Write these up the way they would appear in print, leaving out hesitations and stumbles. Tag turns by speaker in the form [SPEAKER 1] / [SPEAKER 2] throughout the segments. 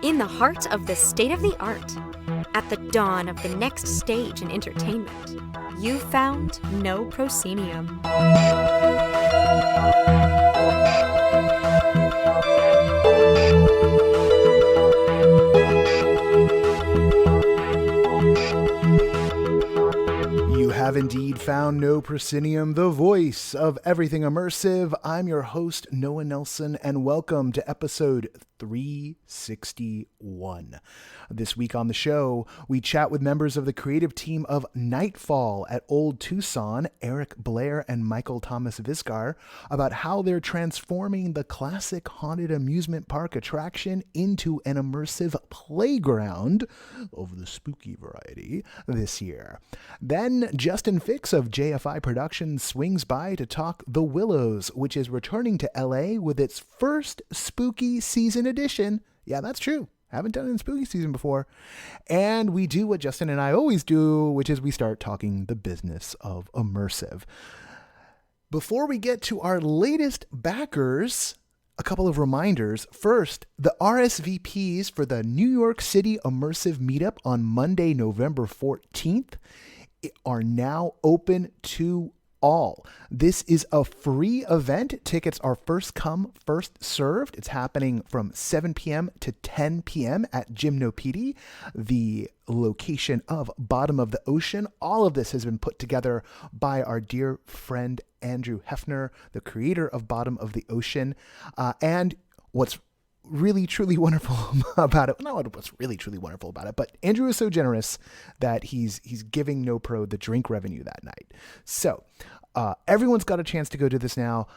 [SPEAKER 1] In the heart of the state-of-the-art, at the dawn of the next stage in entertainment, you found No Proscenium.
[SPEAKER 2] You have indeed found No Proscenium, the voice of everything immersive. I'm your host, Noah Nelson, and welcome to episode 361. This week on the show, we chat with members of the creative team of Nightfall at Old Tucson, Erik, Blair, and Michael Thomas-Visgar, about how they're transforming the classic haunted amusement park attraction into an immersive playground of the spooky variety this year. Then Justin Fix of JFI Productions swings by to talk The Willows, which is returning to LA with its first spooky season edition. Yeah, that's true. Haven't done it in spooky season before. And we do what Justin and I always do, which is we start talking the business of immersive. Before we get to our latest backers, a couple of reminders. First, the RSVPs for the New York City Immersive Meetup on Monday, November 14th are now open to all. This is a free event. Tickets are first come, first served. It's happening from 7 p.m. to 10 p.m. at Gymnopedie, the location of Bottom of the Ocean. All of this has been put together by our dear friend Andrew Hefner, the creator of Bottom of the Ocean. And what's really truly wonderful about it, not what's really truly wonderful about it, but Andrew is so generous that he's giving No Pro the drink revenue that night. So everyone's got a chance to go to this now.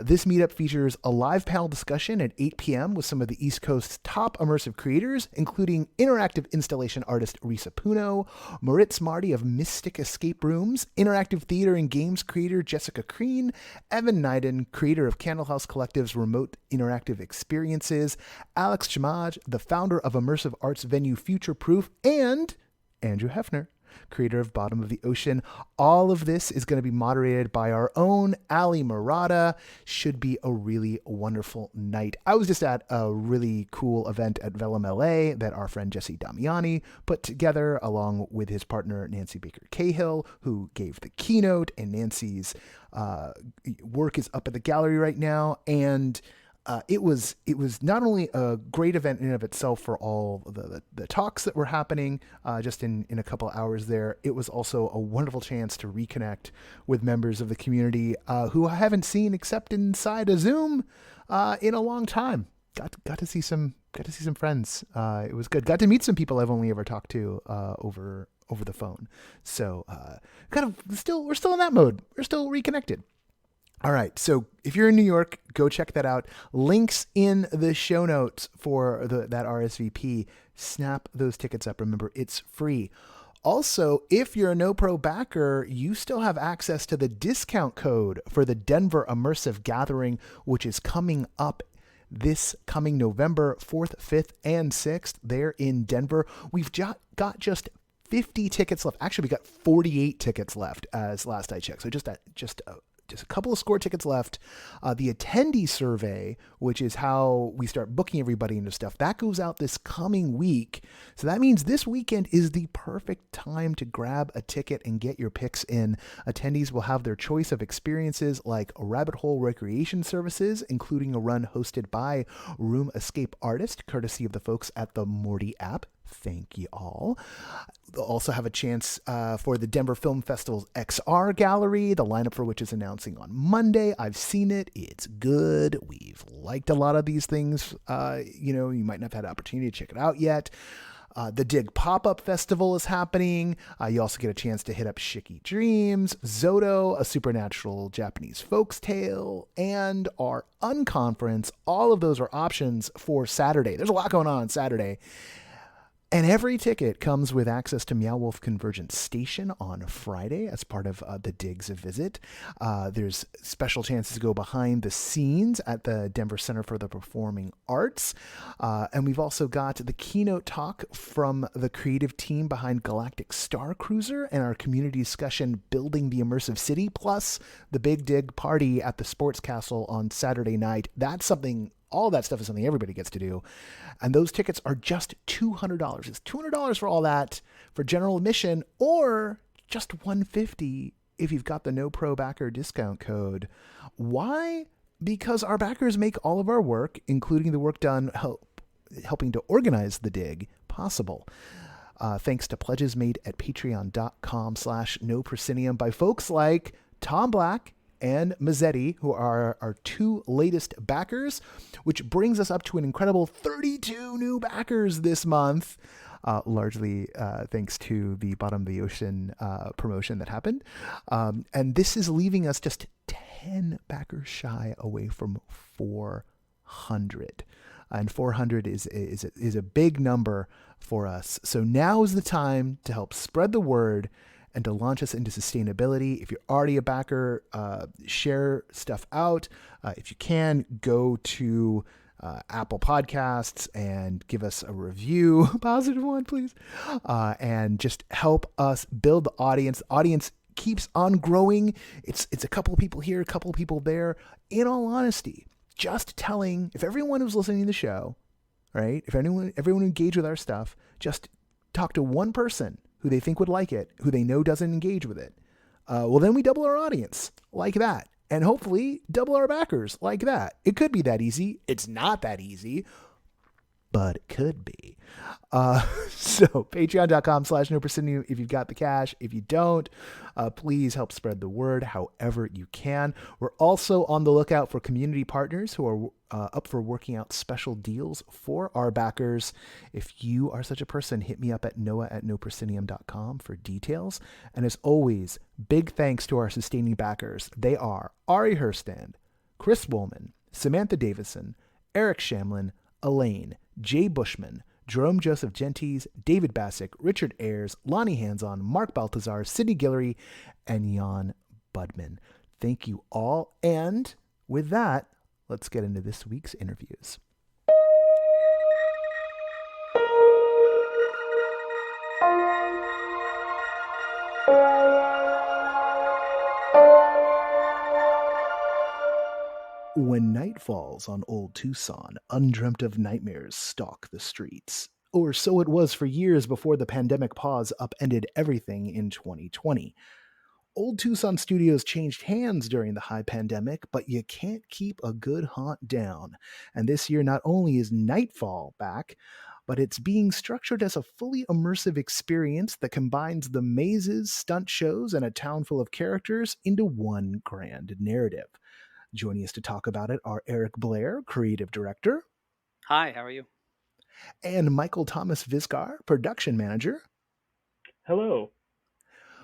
[SPEAKER 2] This meetup features a live panel discussion at 8 p.m. with some of the East Coast's top immersive creators, including interactive installation artist Risa Puno, Moritz Marty of Mystic Escape Rooms, interactive theater and games creator Jessica Crean, Evan Nyden, creator of Candle House Collective's remote interactive experiences, Alex Chamaj, the founder of immersive arts venue Future Proof, and Andrew Hefner, creator of Bottom of the Ocean. All of this is going to be moderated by our own Ali Murata. Should be a really wonderful night. I was just at a really cool event at Velum LA that our friend Jesse Damiani put together along with his partner Nancy Baker Cahill, who gave the keynote, and Nancy's work is up at the gallery right now. And it was not only a great event in and of itself for all the talks that were happening just in a couple hours there. It was also a wonderful chance to reconnect with members of the community who I haven't seen except inside a Zoom in a long time. Got to see some friends. It was good. Got to meet some people I've only ever talked to over the phone. So we're still in that mode. We're still reconnected. All right, so if you're in New York, go check that out. Links in the show notes for that RSVP. Snap those tickets up. Remember, it's free. Also, if you're a No Pro backer, you still have access to the discount code for the Denver Immersive Gathering, which is coming up this coming November 4th, 5th, and 6th there in Denver. We've got just 50 tickets left. Actually, we got 48 tickets left as last I checked. So just a couple of score tickets left. The attendee survey, which is how we start booking everybody into stuff, that goes out this coming week. So that means this weekend is the perfect time to grab a ticket and get your picks in. Attendees will have their choice of experiences like Rabbit Hole Recreation Services, including a run hosted by Room Escape Artist, courtesy of the folks at the Morty app. Thank you all. They'll also have a chance for the Denver Film Festival's XR Gallery, the lineup for which is announcing on Monday. I've seen it. It's good. We've liked a lot of these things. You might not have had an opportunity to check it out yet. The Dig Pop-Up Festival is happening. You also get a chance to hit up Shiki Dreams, Zoto, a supernatural Japanese folks tale, and our Unconference. All of those are options for Saturday. There's a lot going on Saturday. And every ticket comes with access to Meow Wolf Convergence Station on Friday as part of the Digs visit. There's special chances to go behind the scenes at the Denver Center for the Performing Arts. And we've also got the keynote talk from the creative team behind Galactic Star Cruiser and our community discussion Building the Immersive City, plus the Big Dig party at the Sports Castle on Saturday night. All that stuff is something everybody gets to do. And those tickets are just $200. It's $200 for all that for general admission, or just $150 if you've got the No Pro Backer discount code. Why? Because our backers make all of our work, including the work done helping to organize the Dig, possible. Thanks to pledges made at patreon.com/noproscenium by folks like Tom Black and Mazzetti, who are our two latest backers, which brings us up to an incredible 32 new backers this month, largely thanks to the Bottom of the Ocean promotion that happened. And this is leaving us just 10 backers shy away from 400. And 400 is a big number for us. So now is the time to help spread the word and to launch us into sustainability. If you're already a backer, share stuff out. If you can, go to Apple Podcasts and give us a review, positive one, please, and just help us build the audience. The audience keeps on growing. It's a couple of people here, a couple of people there. In all honesty, just telling, if everyone who's listening to the show, right, if everyone engaged with our stuff, just talk to one person who they think would like it, who they know doesn't engage with it, well, then we double our audience like that. And hopefully double our backers like that. It could be that easy. It's not that easy, but it could be. So patreon.com/noproscenium if you've got the cash. If you don't, please help spread the word however you can. We're also on the lookout for community partners who are up for working out special deals for our backers. If you are such a person, hit me up at noah@noproscenium.com for details. And as always, big thanks to our sustaining backers. They are Ari Herstand, Chris Woolman, Samantha Davison, Erik Shamlin, Elaine, Jay Bushman, Jerome Joseph Genties, David Bassick, Richard Ayers, Lonnie Hanson, Mark Baltazar, Sidney Guillory, and Jan Budman. Thank you all. And with that, let's get into this week's interviews. When night falls on Old Tucson, undreamt of nightmares stalk the streets. Or so it was for years before the pandemic pause upended everything in 2020. Old Tucson Studios changed hands during the high pandemic, but you can't keep a good haunt down. And this year, not only is Nightfall back, but it's being structured as a fully immersive experience that combines the mazes, stunt shows, and a town full of characters into one grand narrative. Joining us to talk about it are Erik Blair, creative director.
[SPEAKER 3] Hi, how are you?
[SPEAKER 2] And Michael Thomas-Visgar, production manager.
[SPEAKER 4] Hello.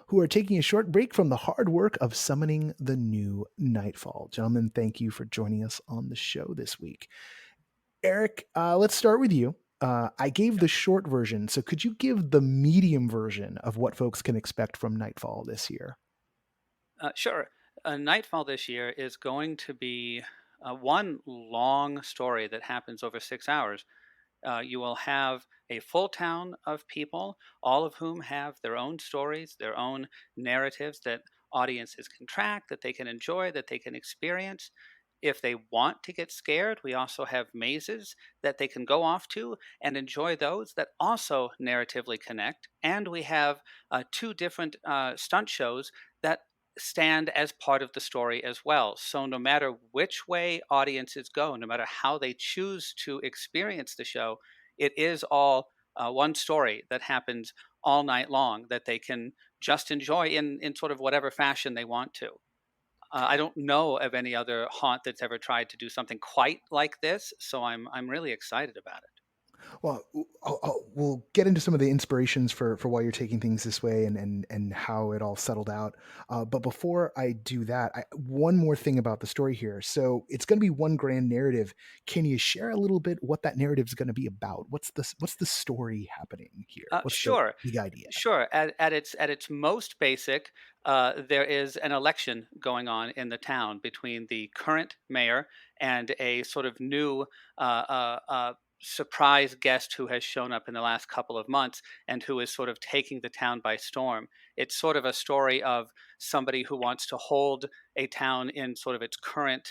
[SPEAKER 2] Who are taking a short break from the hard work of summoning the new Nightfall. Gentlemen, thank you for joining us on the show this week. Erik, let's start with you. I gave the short version, so could you give the medium version of what folks can expect from Nightfall this year?
[SPEAKER 3] Sure. Nightfall this year is going to be one long story that happens over 6 hours. You will have a full town of people, all of whom have their own stories, their own narratives that audiences can track, that they can enjoy, that they can experience. If they want to get scared, we also have mazes that they can go off to and enjoy those that also narratively connect. And we have 2 different stunt shows that stand as part of the story as well. So no matter which way audiences go, no matter how they choose to experience the show, it is all one story that happens all night long that they can just enjoy in sort of whatever fashion they want to. I don't know of any other haunt that's ever tried to do something quite like this, so I'm really excited about it.
[SPEAKER 2] Well, we'll get into some of the inspirations for why you're taking things this way and how it all settled out. But before I do that, one more thing about the story here. So it's going to be one grand narrative. Can you share a little bit what that narrative is going to be about? What's the story happening here? What's the
[SPEAKER 3] Sure.
[SPEAKER 2] big idea?
[SPEAKER 3] Sure. At its most basic, there is an election going on in the town between the current mayor and a sort of new surprise guest who has shown up in the last couple of months and who is sort of taking the town by storm. It's sort of a story of somebody who wants to hold a town in sort of its current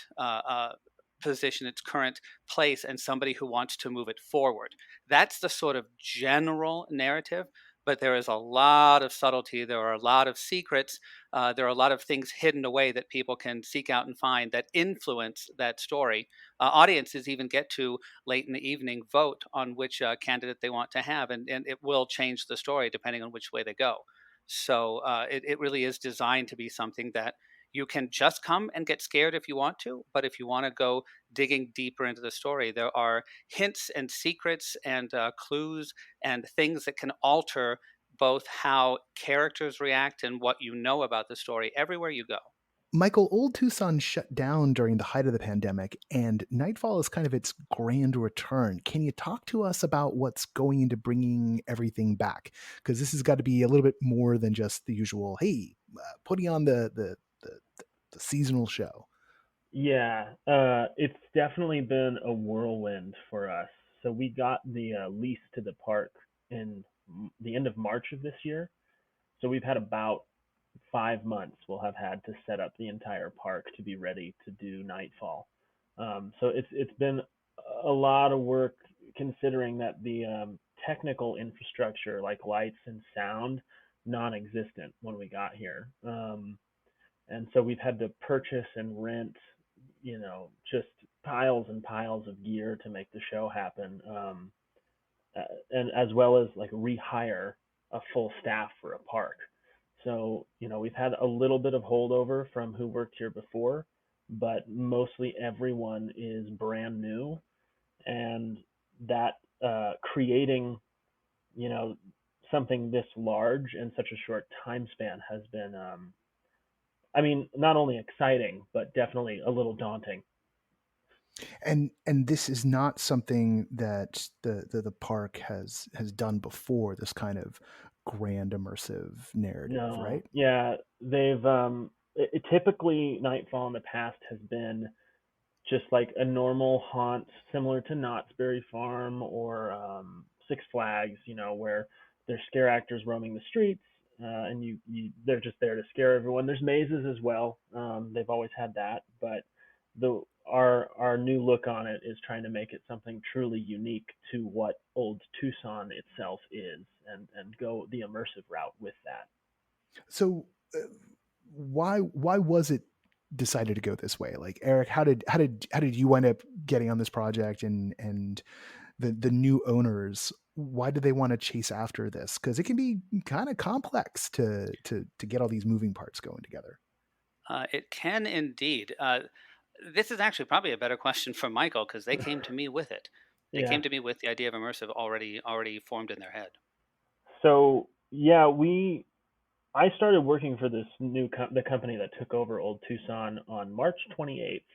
[SPEAKER 3] position, its current place, and somebody who wants to move it forward. That's the sort of general narrative, but there is a lot of subtlety. There are a lot of secrets. There are a lot of things hidden away that people can seek out and find that influence that story. Audiences even get to late in the evening vote on which candidate they want to have, and it will change the story depending on which way they go. So it really is designed to be something that you can just come and get scared if you want to, but if you want to go digging deeper into the story, there are hints and secrets and clues and things that can alter both how characters react and what you know about the story everywhere you go.
[SPEAKER 2] Michael, Old Tucson shut down during the height of the pandemic, and Nightfall is kind of its grand return. Can you talk to us about what's going into bringing everything back? Because this has got to be a little bit more than just the usual, hey, putting on the seasonal show.
[SPEAKER 4] Yeah, it's definitely been a whirlwind for us. So we got the lease to the park in the end of March of this year. So we've had about 5 months. We'll have had to set up the entire park to be ready to do Nightfall. So it's been a lot of work considering that the technical infrastructure like lights and sound non-existent when we got here. And so we've had to purchase and rent, just piles and piles of gear to make the show happen, and as well as like rehire a full staff for a park. So we've had a little bit of holdover from who worked here before, but mostly everyone is brand new, and that creating you know something this large in such a short time span has been I mean, not only exciting, but definitely a little daunting.
[SPEAKER 2] And this is not something that the park has done before. This kind of grand immersive narrative,
[SPEAKER 4] No,
[SPEAKER 2] right?
[SPEAKER 4] yeah, they've typically Nightfall in the past has been just like a normal haunt similar to Knott's Berry Farm or Six Flags, where there's scare actors roaming the streets, and they're just there to scare everyone. There's mazes as well. They've always had that, but our new look on it is trying to make it something truly unique to what Old Tucson itself is, and go the immersive route with that.
[SPEAKER 2] So why was it decided to go this way? Like Eric, how did you wind up getting on this project and the new owners? Why did they want to chase after this? Because it can be kind of complex to get all these moving parts going together.
[SPEAKER 3] It can indeed. This is actually probably a better question for Michael because they came to me with it. They
[SPEAKER 4] Yeah.
[SPEAKER 3] came to me with the idea of immersive already formed in their head.
[SPEAKER 4] So yeah, I started working for this the company that took over Old Tucson on March 28th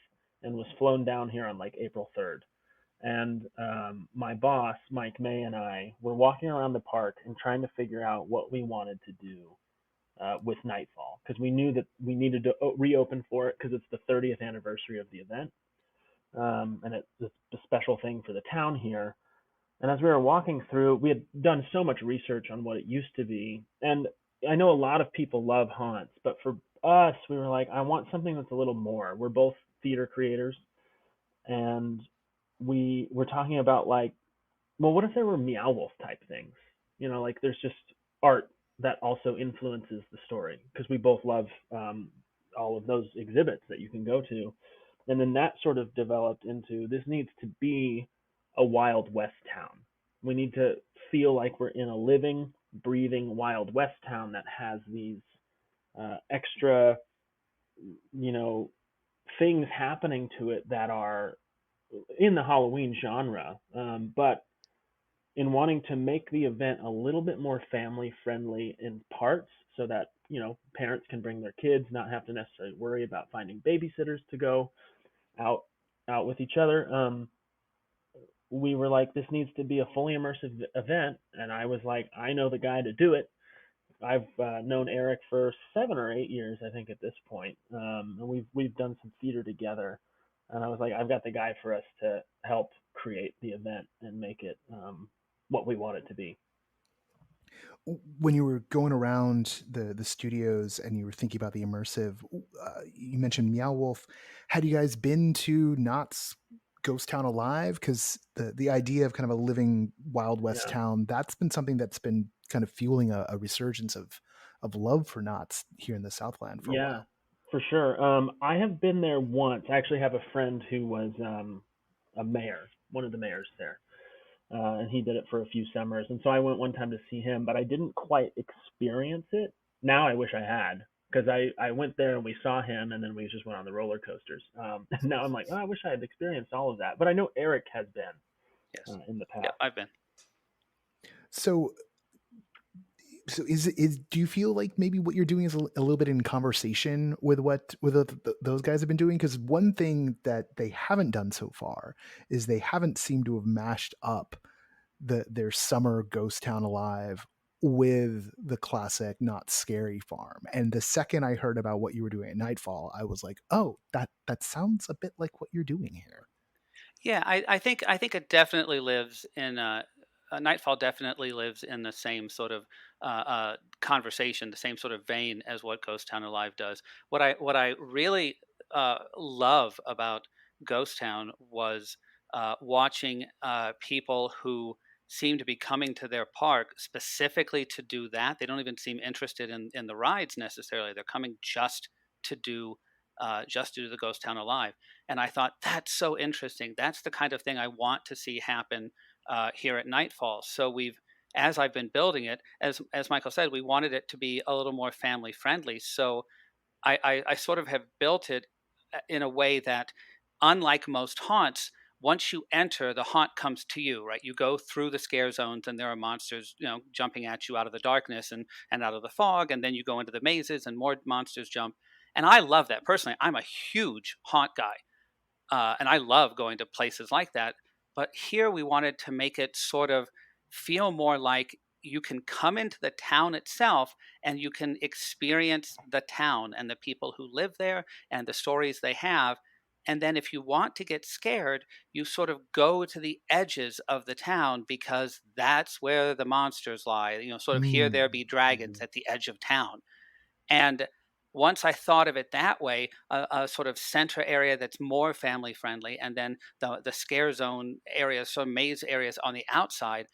[SPEAKER 4] and was flown down here on like April 3rd. And my boss, Mike May, and I were walking around the park and trying to figure out what we wanted to do with Nightfall because we knew that we needed to reopen for it because it's the 30th anniversary of the event, and it's a special thing for the town here. And as we were walking through, we had done so much research on what it used to be. And I know a lot of people love haunts, but for us, we were like, I want something that's a little more. We're both theater creators, and we were talking about like, well, what if there were Meow Wolf type things? Like there's just art that also influences the story because we both love all of those exhibits that you can go to. And then that sort of developed into this needs to be a Wild West town. We need to feel like we're in a living, breathing Wild West town that has these extra, you know, things happening to it that are in the Halloween genre, but in wanting to make the event a little bit more family friendly in parts, so that parents can bring their kids, not have to necessarily worry about finding babysitters to go out with each other. We were like, this needs to be a fully immersive event, and I was like, I know the guy to do it. I've known Erik for 7 or 8 years, I think, at this point, and we've done some theater together. And I was like, I've got the guy for us to help create the event and make it what we want it to be.
[SPEAKER 2] When you were going around the studios and you were thinking about the immersive, you mentioned Meow Wolf. Had you guys been to Knott's Ghost Town Alive? Because the idea of kind of a living Wild West
[SPEAKER 4] Yeah,
[SPEAKER 2] town, that's been something that's been kind of fueling a resurgence of love for Knott's here in the Southland for a
[SPEAKER 4] yeah,
[SPEAKER 2] while.
[SPEAKER 4] for sure. I have been there once. I actually have a friend who was a mayor, one of the mayors there. And he did it for a few summers. And so I went one time to see him, but I didn't quite experience it. Now I wish I had, because I went there and we saw him, and then we just went on the roller coasters. Now I'm like, oh, I wish I had experienced all of that. But I know Erik has been
[SPEAKER 3] Yes.
[SPEAKER 4] in the
[SPEAKER 3] Yeah,
[SPEAKER 4] past.
[SPEAKER 3] I've been.
[SPEAKER 2] So is do you feel like maybe what you're doing is a little bit in conversation with what those guys have been doing? Because one thing that they haven't done so far is they haven't seemed to have mashed up their summer Ghost Town Alive with the classic Not Scary Farm. And the second I heard about what you were doing at Nightfall, I was like, oh, that sounds a bit like what you're doing here.
[SPEAKER 3] Yeah, I think it definitely lives in Nightfall definitely lives in the same sort of conversation, the same sort of vein as what Ghost Town Alive does. What I really love about Ghost Town was watching people who seem to be coming to their park specifically to do that. They don't even seem interested in the rides necessarily. They're coming just to do the Ghost Town Alive. And I thought, that's so interesting. That's the kind of thing I want to see happen here at Nightfall. So as I've been building it, as Michael said, we wanted it to be a little more family friendly. So I sort of have built it in a way that, unlike most haunts, once you enter, the haunt comes to you, right? You go through the scare zones, and there are monsters, jumping at you out of the darkness and out of the fog, and then you go into the mazes, and more monsters jump. And I love that personally. I'm a huge haunt guy. And I love going to places like that. But here we wanted to make it sort of feel more like you can come into the town itself and you can experience the town and the people who live there and the stories they have. And then if you want to get scared, you sort of go to the edges of the town, because that's where the monsters lie. Sort of, here there
[SPEAKER 2] Mm.
[SPEAKER 3] be dragons
[SPEAKER 2] Mhm.
[SPEAKER 3] at the edge of town. And once I thought of it that way, a sort of center area that's more family friendly, and then the scare zone areas, so maze areas on the outside,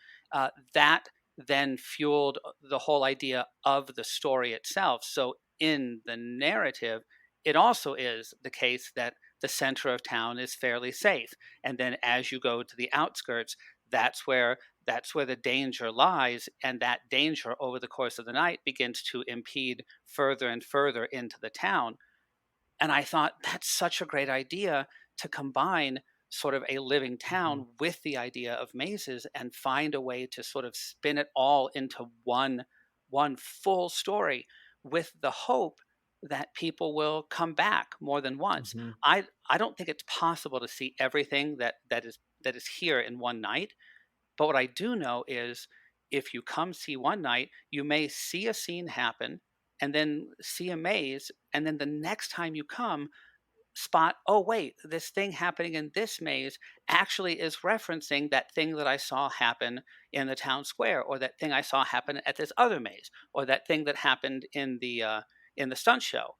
[SPEAKER 3] that then fueled the whole idea of the story itself. So in the narrative, it also is the case that the center of town is fairly safe, and then as you go to the outskirts, that's where the danger lies, and that danger over the course of the night begins to impede further and further into the town. And I thought, that's such a great idea to combine sort of a living
[SPEAKER 2] Mhm.
[SPEAKER 3] town with the idea of mazes, and find a way to sort of spin it all into one full story, with the hope that people will come back more than once.
[SPEAKER 4] Hmm.
[SPEAKER 3] I don't think it's possible to see everything that is here in one night. But what I do know is, if you come see one night, you may see a scene happen, and then see a maze, and then the next time you come, spot, oh, wait, this thing happening in this maze actually is referencing that thing that I saw happen in the town square, or that thing I saw happen at this other maze, or that thing that happened in the stunt show.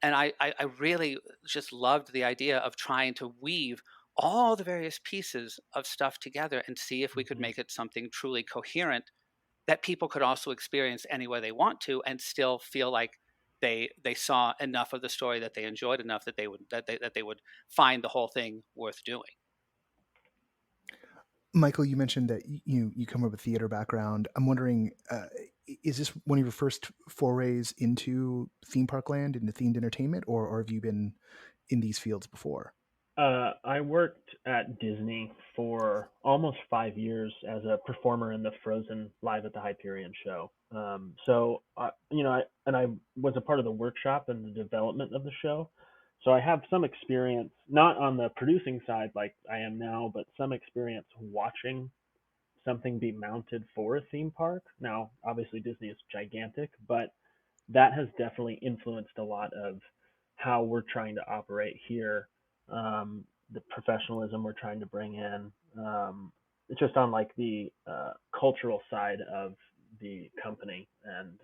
[SPEAKER 3] And I really just loved the idea of trying to weave all the various pieces of stuff together, and see if we could
[SPEAKER 4] Hmm.
[SPEAKER 3] make it something truly coherent that people could also experience any way they want to, and still feel like they saw enough of the story, that they enjoyed enough, that they would find the whole thing worth doing.
[SPEAKER 2] Michael, you mentioned that you come from a theater background. I'm wondering, is this one of your first forays into theme park land, into themed entertainment, or have you been in these fields before?
[SPEAKER 4] I worked at Disney for almost 5 years as a performer in the Frozen Live at the Hyperion show. I was a part of the workshop and the development of the show. So I have some experience, not on the producing side like I am now, but some experience watching something be mounted for a theme park. Now, obviously, Disney is gigantic, but that has definitely influenced a lot of how we're trying to operate here, the professionalism we're trying to bring in. It's just on like the cultural side of the company and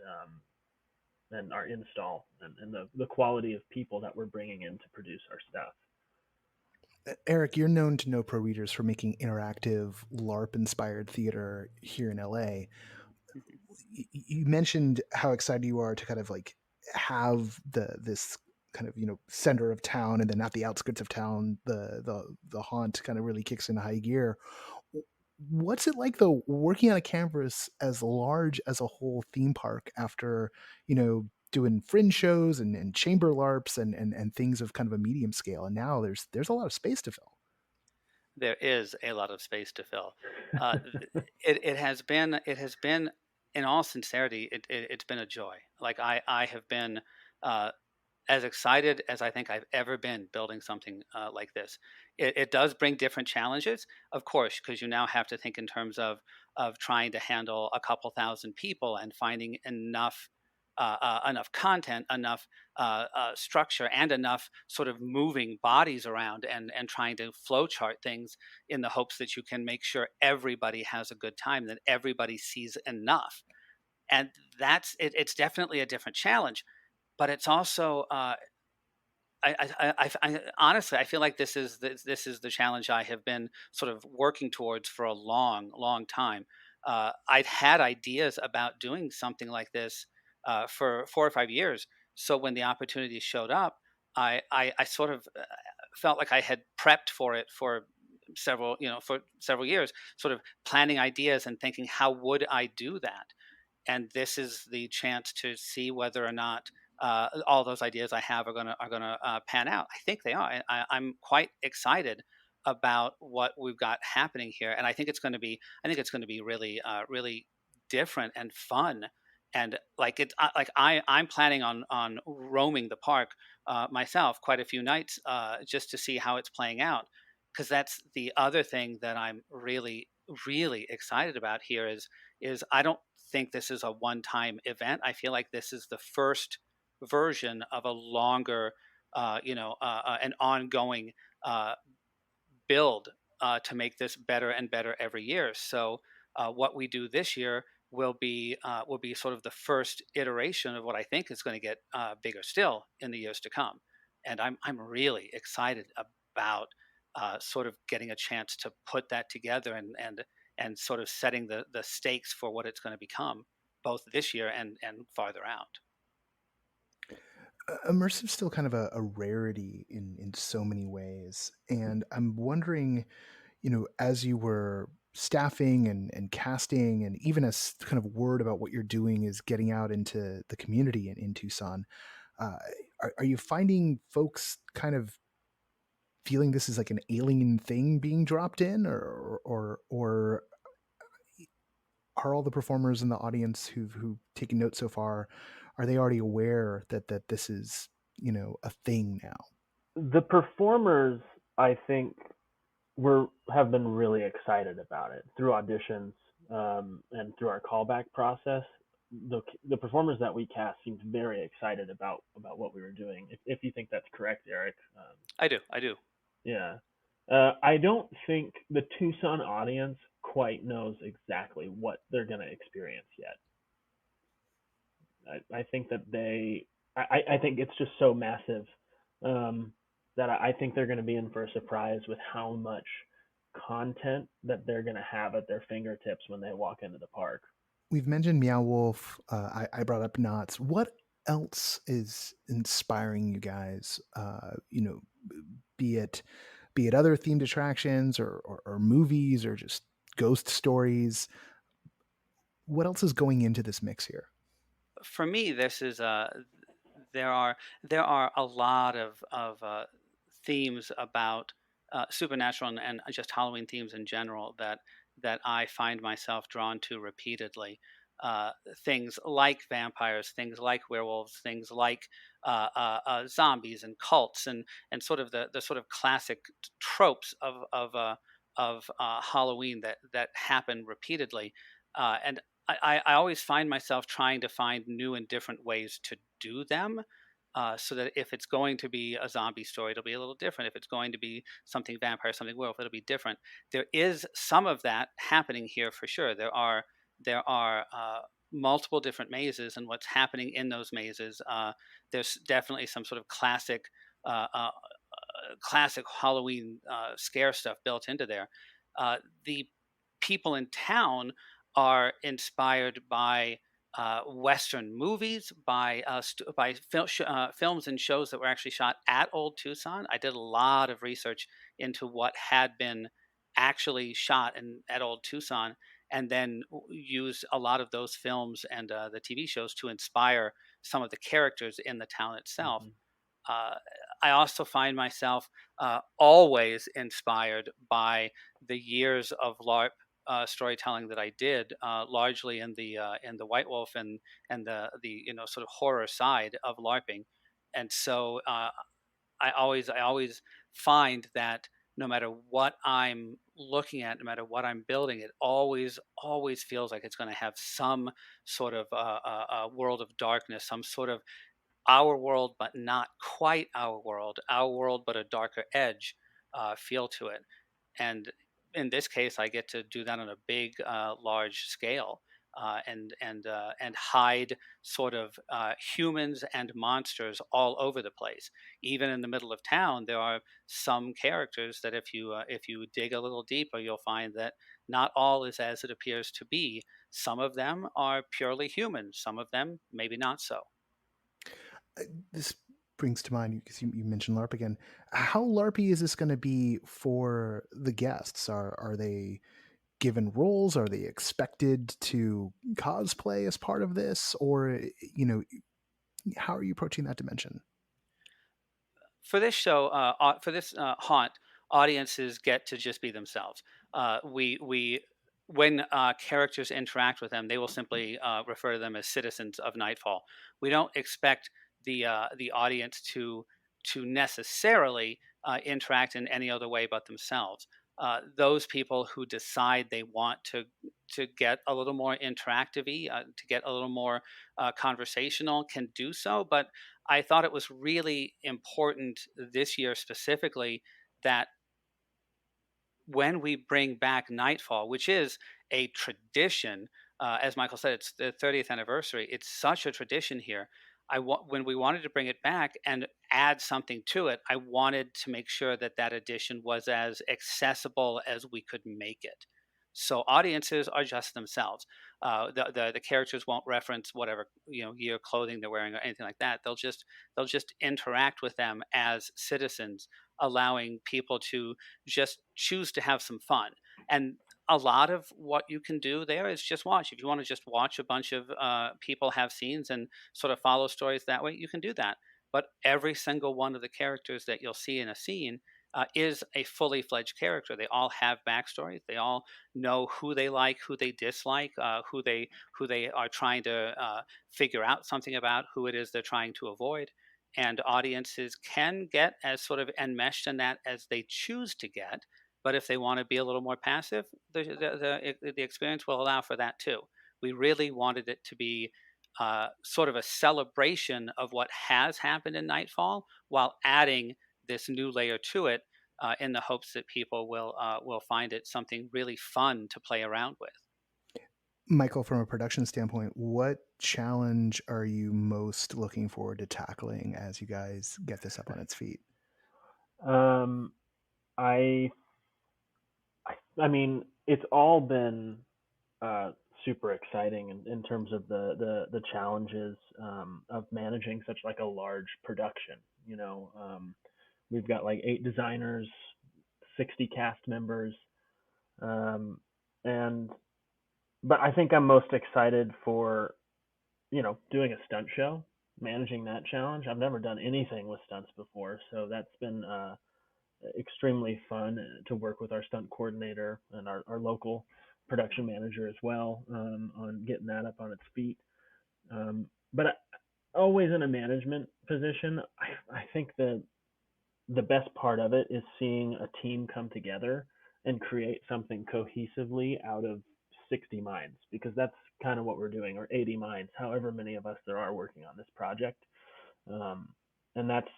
[SPEAKER 4] our install and the quality of people that we're bringing in to produce our stuff.
[SPEAKER 2] Erik, you're known to No Pro Readers for making interactive LARP-inspired theater here in LA.
[SPEAKER 3] Mhm.
[SPEAKER 2] You mentioned how excited you are to kind of like have this kind of center of town, and then at the outskirts of town, the haunt kind of really kicks into high gear. What's it like though working on a canvas as large as a whole theme park after doing fringe shows and chamber LARPs and things of kind of a medium scale, and now there's a lot of space to fill.
[SPEAKER 3] There is a lot of space to fill. Uh, it has been, in all sincerity, it's been a joy. Like I have been uh, as excited as I think I've ever been building something like this. It does bring different challenges, of course, because you now have to think in terms of trying to handle a couple thousand people and finding enough content, enough structure, and enough sort of moving bodies around, and trying to flow chart things in the hopes that you can make sure everybody has a good time, that everybody sees enough. And it's definitely a different challenge, but it's also honestly, I feel like this is the challenge I have been sort of working towards for a long, long time. I'd had ideas about doing something like this for 4 or 5 years. So when the opportunity showed up, I sort of felt like I had prepped for it for several years, sort of planning ideas and thinking, how would I do that? And this is the chance to see whether or not all those ideas I have are gonna pan out. I think they are. I'm quite excited about what we've got happening here, and I think it's going to be really really different and fun. And I'm planning on roaming the park myself quite a few nights just to see how it's playing out, because that's the other thing that I'm really really excited about here is I don't think this is a one-time event. I feel like this is the first version of a longer, an ongoing uh, build to make this better and better every year. So what we do this year will be sort of the first iteration of what I think is going to get bigger still in the years to come. And I'm really excited about sort of getting a chance to put that together and sort of setting the stakes for what it's going to become, both this year and farther out.
[SPEAKER 2] Immersive's still kind of a rarity in so many ways, and I'm wondering, as you were staffing and casting, and even as kind of word about what you're doing is getting out into the community in Tucson, uh, are you finding folks kind of feeling this is like an alien thing being dropped in, or are all the performers in the audience who've taken notes so far, are they already aware that this is a thing now?
[SPEAKER 4] The performers, I think, have been really excited about it through auditions and through our callback process. The performers that we cast seemed very excited about what we were doing. If you think that's correct, Erik.
[SPEAKER 3] I do.
[SPEAKER 4] Yeah. I don't think the Tucson audience quite knows exactly what they're going to experience yet. I think that I think it's just so massive that I think they're going to be in for a surprise with how much content that they're going to have at their fingertips when they walk into the park.
[SPEAKER 2] We've mentioned Meow Wolf. I brought up Knots. What else is inspiring you guys? Be it other themed attractions or movies or just ghost stories. What else is going into this mix here?
[SPEAKER 3] For me, this is there are a lot of themes about supernatural and just Halloween themes in general that I find myself drawn to repeatedly. Uh, Things like vampires, things like werewolves, things like zombies and cults, and sort of the sort of classic tropes of Halloween that happen repeatedly. And I always find myself trying to find new and different ways to do them. So that if it's going to be a zombie story, it'll be a little different. If it's going to be something vampire, something werewolf, it'll be different. There is some of that happening here for sure. There are multiple different mazes, and what's happening in those mazes. There's definitely some sort of classic Halloween scare stuff built into there. The people in town are inspired by Western movies, by films and shows that were actually shot at Old Tucson. I did a lot of research into what had been actually shot at Old Tucson, and then used a lot of those films and the TV shows to inspire some of the characters in the town itself.
[SPEAKER 4] Mm-hmm.
[SPEAKER 3] uh, I also find myself always inspired by the years of LARP storytelling that I did, largely in the White Wolf and the sort of horror side of LARPing, and so I always find that no matter what I'm looking at, no matter what I'm building, it always feels like it's going to have some sort of world of darkness, some sort of our world, but not quite our world, but a darker edge feel to it. And in this case, I get to do that on a big, large scale, and hide sort of humans and monsters all over the place. Even in the middle of town, there are some characters that if you dig a little deeper, you'll find that not all is as it appears to be. Some of them are purely human. Some of them maybe not so.
[SPEAKER 2] This brings to mind, because you mentioned LARP again. How LARPy is this going to be for the guests? Are they given roles? Are they expected to cosplay as part of this, or how are you approaching that dimension?
[SPEAKER 3] For this show, for this haunt, audiences get to just be themselves. We when characters interact with them, they will simply refer to them as citizens of Nightfall. We don't expect the audience to necessarily interact in any other way but themselves. Those people who decide they want to get a little more interactive-y, to get a little more conversational, can do so. But I thought it was really important this year specifically that when we bring back Nightfall, which is a tradition, as Michael said, it's the 30th anniversary. It's such a tradition here. When we wanted to bring it back and add something to it, I wanted to make sure that that edition was as accessible as we could make it. So audiences are just themselves. The characters won't reference whatever year clothing they're wearing or anything like that. They'll just interact with them as citizens, allowing people to just choose to have some fun. And a lot of what you can do there is just watch. If you want to just watch a bunch of people have scenes and sort of follow stories that way, you can do that. But every single one of the characters that you'll see in a scene is a fully fledged character. They all have backstories. They all know who they like, who they dislike, who they are trying to figure out something about, who it is they're trying to avoid. And audiences can get as sort of enmeshed in that as they choose to get. But if they want to be a little more passive, the experience will allow for that too. We really wanted it to be sort of a celebration of what has happened in Nightfall, while adding this new layer to it, in the hopes that people will find it something really fun to play around with.
[SPEAKER 2] Michael, from a production standpoint, what challenge are you most looking forward to tackling as you guys get this up on its feet?
[SPEAKER 4] Um, I, I mean, it's all been uh, super exciting in terms of the challenges of managing such like a large production. We've got like 8 designers, 60 cast members, um, and but I think I'm most excited for doing a stunt show, managing that challenge. I've never done anything with stunts before, so that's been extremely fun to work with our stunt coordinator and our local production manager as well, on getting that up on its feet. But always in a management position, I think the best part of it is seeing a team come together and create something cohesively out of 60 minds, because that's kind of what we're doing, or 80 minds, however many of us there are working on this project. And that's,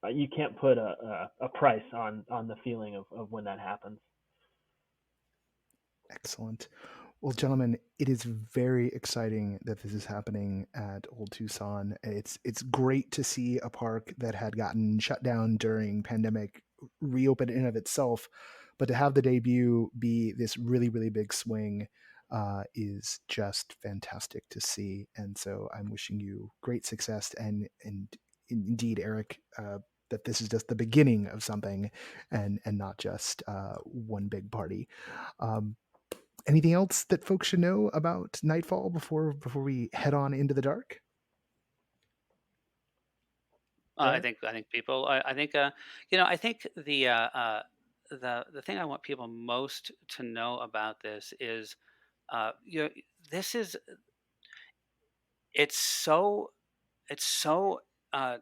[SPEAKER 4] you can't put a price on the feeling of when that happens.
[SPEAKER 2] Excellent. Well, gentlemen, it is very exciting that this is happening at Old Tucson. It's great to see a park that had gotten shut down during pandemic reopen in of itself, but to have the debut be this really, really big swing is just fantastic to see. And so I'm wishing you great success, and indeed, Erik, that this is just the beginning of something, and not just one big party. Anything else that folks should know about Nightfall before we head on into the dark?
[SPEAKER 3] I think people. I think I think the thing I want people most to know about this is, this is it's so it's so uh,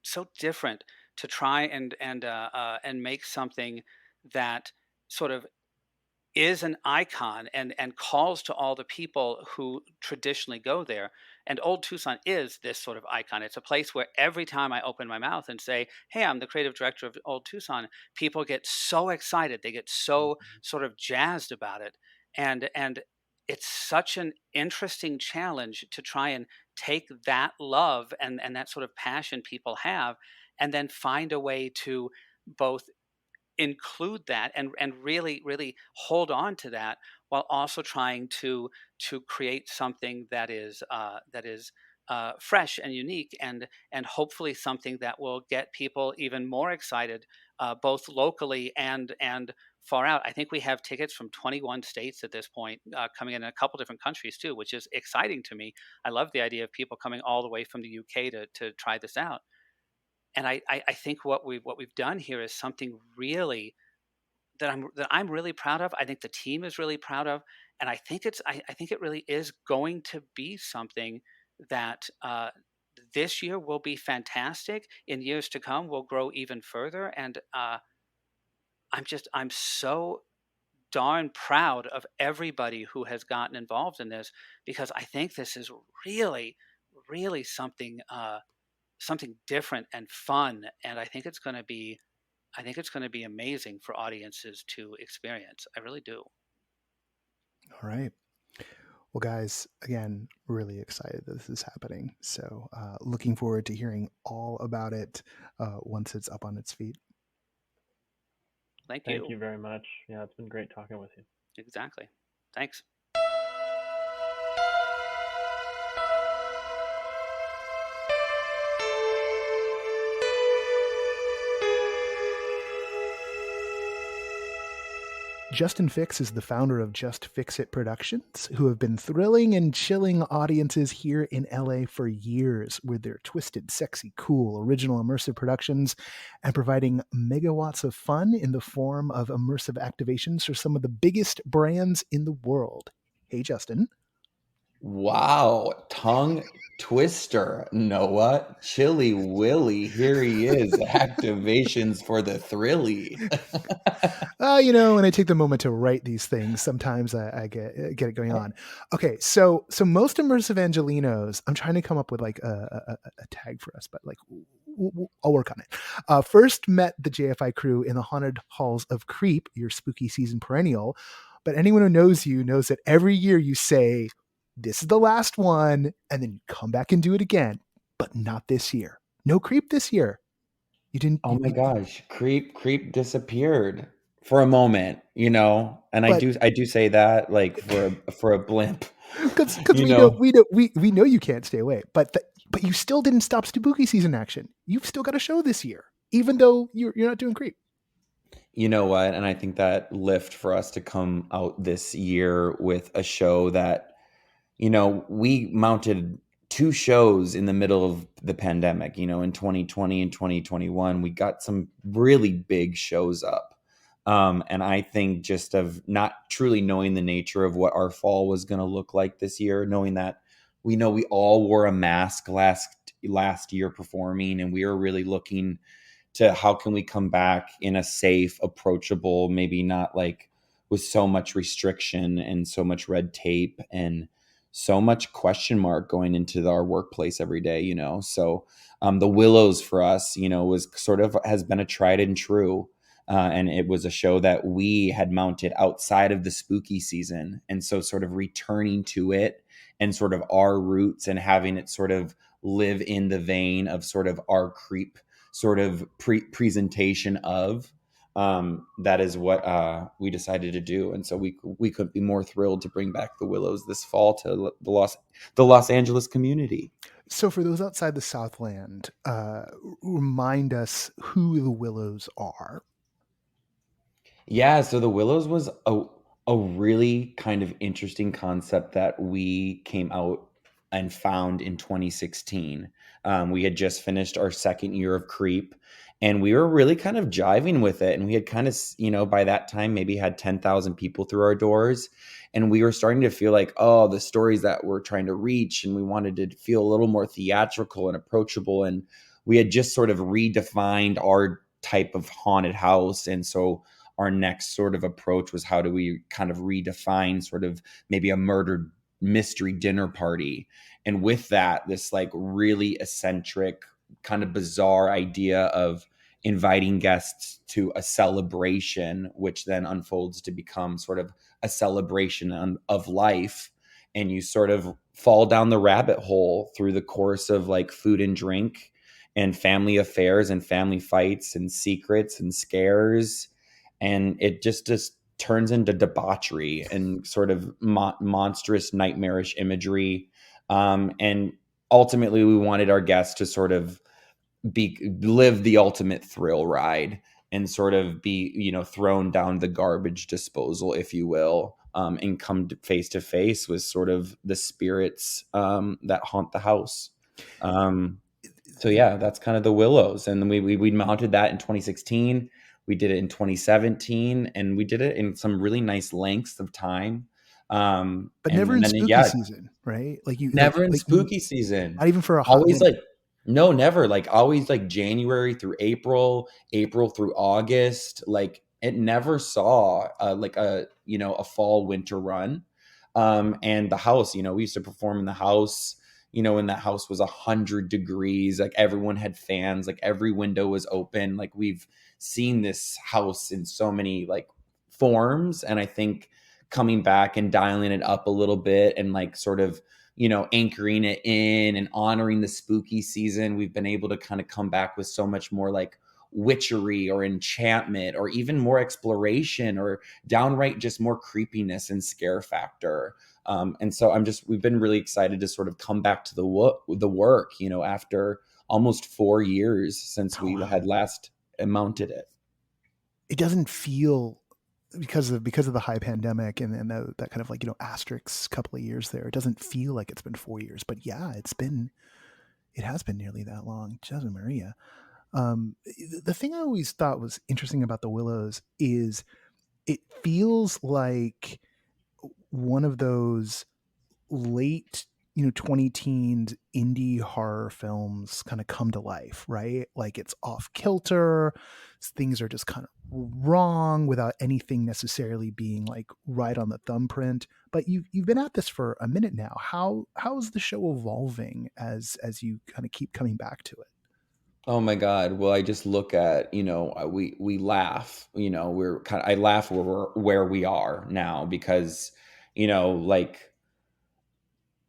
[SPEAKER 3] so different to try and make something that sort of is an icon and calls to all the people who traditionally go there. And Old Tucson is this sort of icon. It's a place where every time I open my mouth and say, "Hey, I'm the creative director of Old Tucson," people get so excited. They get so sort of jazzed about it. And it's such an interesting challenge to try and take that love and that sort of passion people have, and then find a way to both include that and really hold on to that, while also trying to create something that is fresh and unique, and hopefully something that will get people even more excited, both locally and far out. I think we have tickets from 21 states at this point, coming in a couple different countries too, which is exciting to me. I love the idea of people coming all the way from the UK to try this out. And I think what we've done here is something really that I'm really proud of. I think the team is really proud of, and I think it really is going to be something that, this year will be fantastic. In years to come, will grow even further, and I'm so darn proud of everybody who has gotten involved in this, because I think this is really something, something different and fun, and I think it's going to be amazing for audiences to experience. I really do.
[SPEAKER 2] All right. Well, guys, again, really excited that this is happening. So, looking forward to hearing all about it once it's up on its feet.
[SPEAKER 3] Thank
[SPEAKER 4] Thank
[SPEAKER 3] you.
[SPEAKER 4] you very much. Yeah, it's been great talking with you.
[SPEAKER 3] Exactly. Thanks.
[SPEAKER 2] Justin Fix is the founder of Just Fix It Productions, who have been thrilling and chilling audiences here in LA for years with their twisted, sexy, cool, original immersive productions, and providing megawatts of fun in the form of immersive activations for some of the biggest brands in the world. Hey, Justin.
[SPEAKER 5] Wow, tongue twister, Noah. Chilly Willy, here he is. Activations for the thrilly.
[SPEAKER 2] When I take the moment to write these things, sometimes I get it going on. Okay, so most immersive Angelinos, I'm trying to come up with like a tag for us, but like I'll work on it. First met the JFI crew in the haunted halls of Creep, your spooky season perennial. But anyone who knows you knows that every year you say, "This is the last one," and then you come back and do it again, but not this year. No Creep this year. You didn't.
[SPEAKER 5] Oh my gosh, creep disappeared for a moment, and
[SPEAKER 2] But
[SPEAKER 5] I do say that like for a blimp,
[SPEAKER 2] because
[SPEAKER 5] you
[SPEAKER 2] we know
[SPEAKER 5] know.
[SPEAKER 2] we know you can't stay away, but you still didn't stop spooky season action. You've still got a show this year, even though you're not doing Creep.
[SPEAKER 5] You know what? And I think that lift for us to come out this year with a show that, we mounted two shows in the middle of the pandemic, you know, in 2020 and 2021. We got some really big shows up. And I think just of not truly knowing the nature of what our fall was going to look like this year, knowing that we know we all wore a mask last year performing, and we were really looking to how can we come back in a safe, approachable, maybe not like with so much restriction and so much red tape and so much question mark going into our workplace every day, you know? So the Willows for us, you know, was sort of has been a tried and true. And it was a show that we had mounted outside of the spooky season. And so sort of returning to it and sort of our roots and having it sort of live in the vein of sort of our creep sort of presentation of that is what we decided to do. And so we couldn't be more thrilled to bring back the Willows this fall to the Los Angeles community.
[SPEAKER 2] So for those outside the Southland, remind us who the Willows are.
[SPEAKER 5] Yeah, so the Willows was a really kind of interesting concept that we came out and found in 2016. We had just finished our second year of Creep, and we were really kind of jiving with it. And we had kind of, you know, by that time, maybe had 10,000 people through our doors. And we were starting to feel like, oh, the stories that we're trying to reach, and we wanted to feel a little more theatrical and approachable. And we had just sort of redefined our type of haunted house. And so our next sort of approach was how do we kind of redefine sort of maybe a murder mystery dinner party. And with that, this like really eccentric kind of bizarre idea of inviting guests to a celebration, which then unfolds to become sort of a celebration of life. And you sort of fall down the rabbit hole through the course of like food and drink and family affairs and family fights and secrets and scares. And it just turns into debauchery and sort of monstrous, nightmarish imagery. And ultimately, we wanted our guests to sort of live the ultimate thrill ride and sort of be, you know, thrown down the garbage disposal, if you will, and come face to face with sort of the spirits that haunt the house. So yeah, that's kind of the Willows, and we mounted that in 2016. We did it in 2017, and we did it in some really nice lengths of time.
[SPEAKER 2] But never in spooky season, right? Like you
[SPEAKER 5] never in spooky season.
[SPEAKER 2] Not even for a hot
[SPEAKER 5] always
[SPEAKER 2] minute.
[SPEAKER 5] Like no, never. Like always like January through April through August. Like it never saw like a, you know, a fall winter run. And the house, you know, we used to perform in the house, you know, when that house was 100 degrees, like everyone had fans, like every window was open. Like we've seen this house in so many like forms. And I think coming back and dialing it up a little bit and like sort of, you know, anchoring it in and honoring the spooky season, we've been able to kind of come back with so much more like witchery or enchantment or even more exploration or downright just more creepiness and scare factor. And so we've been really excited to sort of come back to the work, you know, after almost 4 years since we had last mounted it.
[SPEAKER 2] It doesn't feel, because of the high pandemic and that kind of like, you know, asterisk couple of years there, it doesn't feel like it's been 4 years, but yeah, it has been nearly that long. Jesus Maria. The thing I always thought was interesting about the Willows is it feels like one of those late, you know, 20 teens indie horror films kind of come to life, right? Like it's off kilter, things are just kind of wrong without anything necessarily being like right on the thumbprint. But you've been at this for a minute now. How is the show evolving as you kind of keep coming back to it?
[SPEAKER 5] Oh my God. Well, I just look at, you know, we laugh, you know, I laugh where we are now because, you know, like,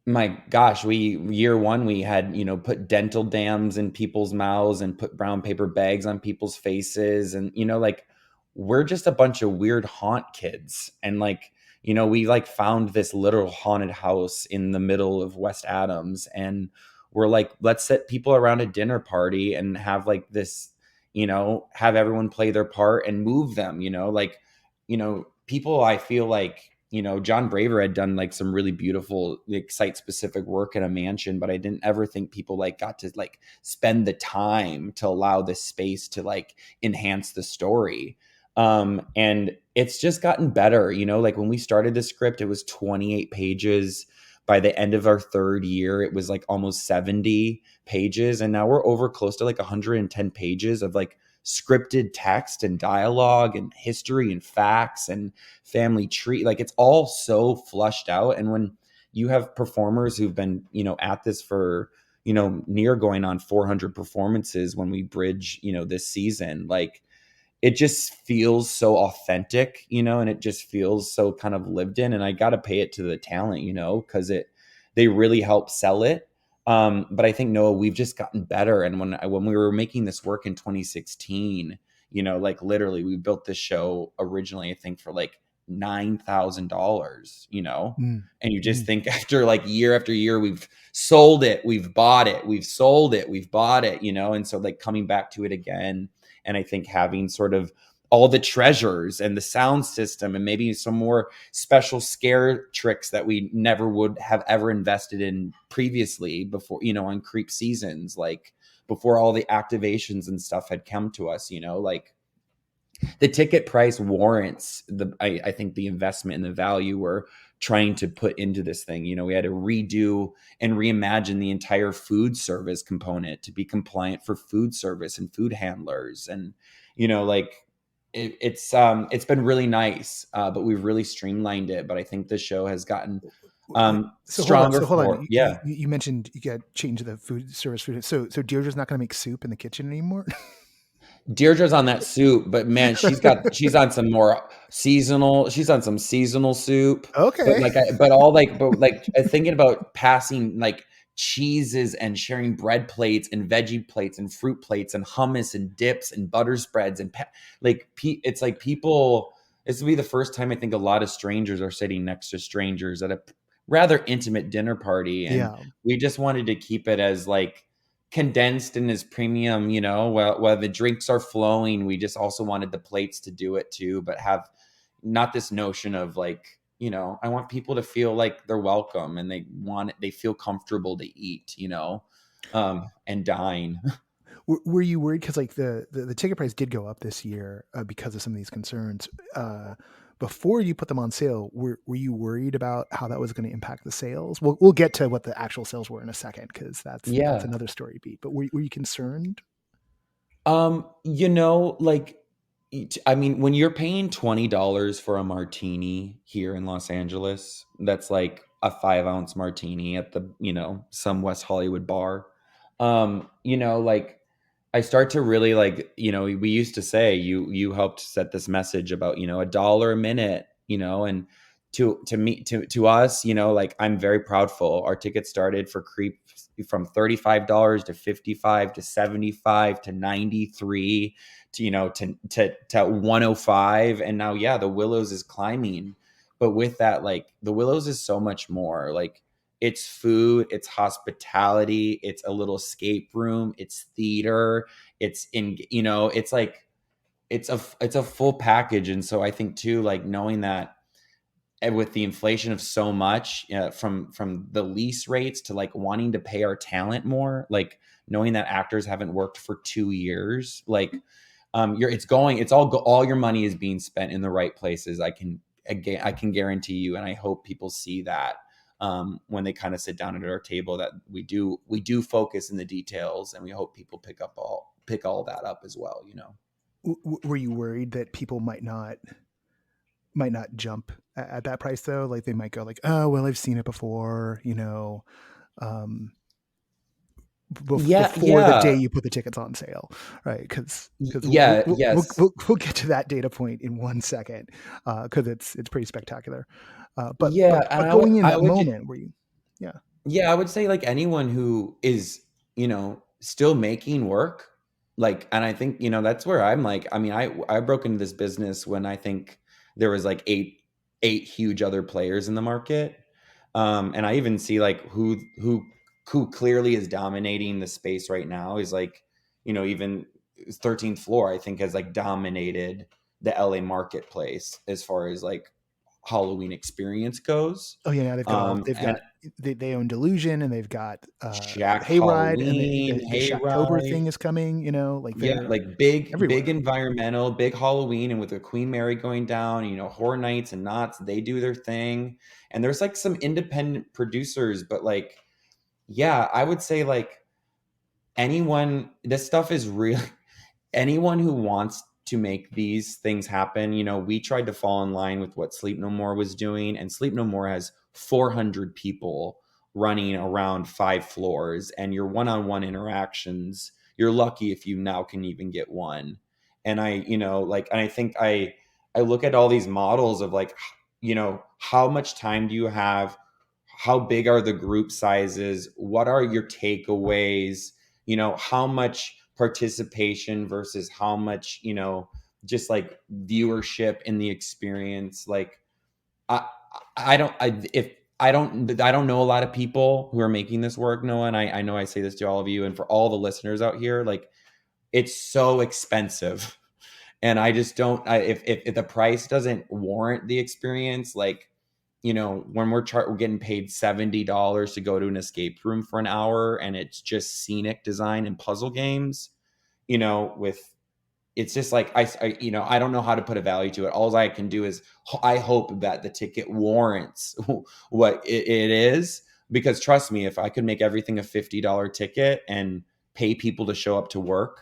[SPEAKER 5] my gosh, year one, we had, you know, put dental dams in people's mouths and put brown paper bags on people's faces. And, you know, like we're just a bunch of weird haunt kids. And like, you know, we like found this literal haunted house in the middle of West Adams. And we're like, let's set people around a dinner party and have like this, you know, have everyone play their part and move them, you know, like, you know, people I feel like John Braver had done like some really beautiful, like, site specific work in a mansion, but I didn't ever think people like got to like spend the time to allow this space to like enhance the story. And it's just gotten better. Like when we started the script, it was 28 pages. By the end of our third year, it was like almost 70 pages. And now we're over close to like 110 pages of like scripted text and dialogue and history and facts and family tree. Like it's all so flushed out. And when you have performers who've been, at this for, near going on 400 performances when we bridge, this season, like it just feels so authentic, and it just feels so kind of lived in. And I got to pay it to the talent, because they really help sell it. But I think, Noah, we've just gotten better. And when we were making this work in 2016, like literally we built this show originally, I think for like $9,000, and you just think after like year after year, we've sold it, we've bought it, we've sold it, we've bought it, and so like coming back to it again. And I think having sort of all the treasures and the sound system and maybe some more special scare tricks that we never would have ever invested in previously before, on creep seasons, like before all the activations and stuff had come to us, like the ticket price warrants I think the investment and the value we're trying to put into this thing. We had to redo and reimagine the entire food service component to be compliant for food service and food handlers. And, like it's been really nice, but we've really streamlined it. But I think the show has gotten stronger.
[SPEAKER 2] Hold on. You mentioned you got change the food service food. So Deirdre's not going to make soup in the kitchen anymore?
[SPEAKER 5] Deirdre's on that soup, but man, she's on some more seasonal. She's on some seasonal soup.
[SPEAKER 2] Okay.
[SPEAKER 5] But thinking about passing like cheeses and sharing bread plates and veggie plates and fruit plates and hummus and dips and butter spreads and it's like people. This will be the first time I think a lot of strangers are sitting next to strangers at a rather intimate dinner party, and we just wanted to keep it as like condensed and as premium, while the drinks are flowing. We just also wanted the plates to do it too, but have not this notion of like, I want people to feel like they're welcome and they feel comfortable to eat, and dine.
[SPEAKER 2] Were you worried? Because like the ticket price did go up this year because of some of these concerns. Before you put them on sale, were you worried about how that was going to impact the sales? We'll get to what the actual sales were in a second, because that's another story beat. But were you concerned?
[SPEAKER 5] Like, I mean, when you're paying $20 for a martini here in Los Angeles, that's like a 5-ounce martini at the, some West Hollywood bar. Like I start to really like, we used to say you helped set this message about, $1 a minute, and to us, like I'm very proudful. Our tickets started for Creep from $35 to $55 to $75 to $93 to 105. And now, the Willows is climbing. But with that, like the Willows is so much more. Like it's food, it's hospitality, it's a little escape room, it's theater, it's it's like it's a full package. And so I think too, like knowing that, and with the inflation of so much, from the lease rates to like wanting to pay our talent more, like knowing that actors haven't worked for 2 years, like all your money is being spent in the right places. I can guarantee you, and I hope people see that when they kind of sit down at our table, that we do focus in the details, and we hope people pick all that up as well.
[SPEAKER 2] Were you worried that people might not jump at that price though? Like they might go like, oh, well, I've seen it before, before the day you put the tickets on sale, right? Because we'll get to that data point in 1 second, because it's pretty spectacular. But going in that moment, were you?
[SPEAKER 5] Yeah, I would say like anyone who is still making work, like, and I think that's where I'm like, I mean, I broke into this business when I think there was like eight huge other players in the market, and I even see like who clearly is dominating the space right now is like, even 13th Floor, I think, has like dominated the LA marketplace as far as like Halloween experience goes.
[SPEAKER 2] Oh yeah, they've got they own Delusion, and they've got
[SPEAKER 5] Shack
[SPEAKER 2] Hayride, and
[SPEAKER 5] Halloween,
[SPEAKER 2] the Shacktober
[SPEAKER 5] Hayride.
[SPEAKER 2] thing is coming. You know, like
[SPEAKER 5] Yeah,
[SPEAKER 2] they're
[SPEAKER 5] like big
[SPEAKER 2] everywhere.
[SPEAKER 5] environmental, big Halloween, and with the Queen Mary going down, you know, Horror Nights and Knots, they do their thing. And there's like some independent producers, but like, yeah, I would say like this stuff is real. Anyone who wants to make these things happen, you know, we tried to fall in line with what Sleep No More was doing, and Sleep No More has 400 people running around 5 floors, and your one-on-one interactions, you're lucky if you now can even get one. And I think I look at all these models of like, you know, how much time do you have? How big are the group sizes? What are your takeaways? You know, how much participation versus how much, you know, just like viewership in the experience. Like I I don't I if I don't know a lot of people who are making this work, Noah, and I know I say this to all of you and for all the listeners out here, like it's so expensive. And I just don't if the price doesn't warrant the experience, like, you know, when we're getting paid $70 to go to an escape room for an hour and it's just scenic design and puzzle games, you know, it's just like you know, I don't know how to put a value to it. All I can do is I hope that the ticket warrants what it is, because trust me, if I could make everything a $50 ticket and pay people to show up to work,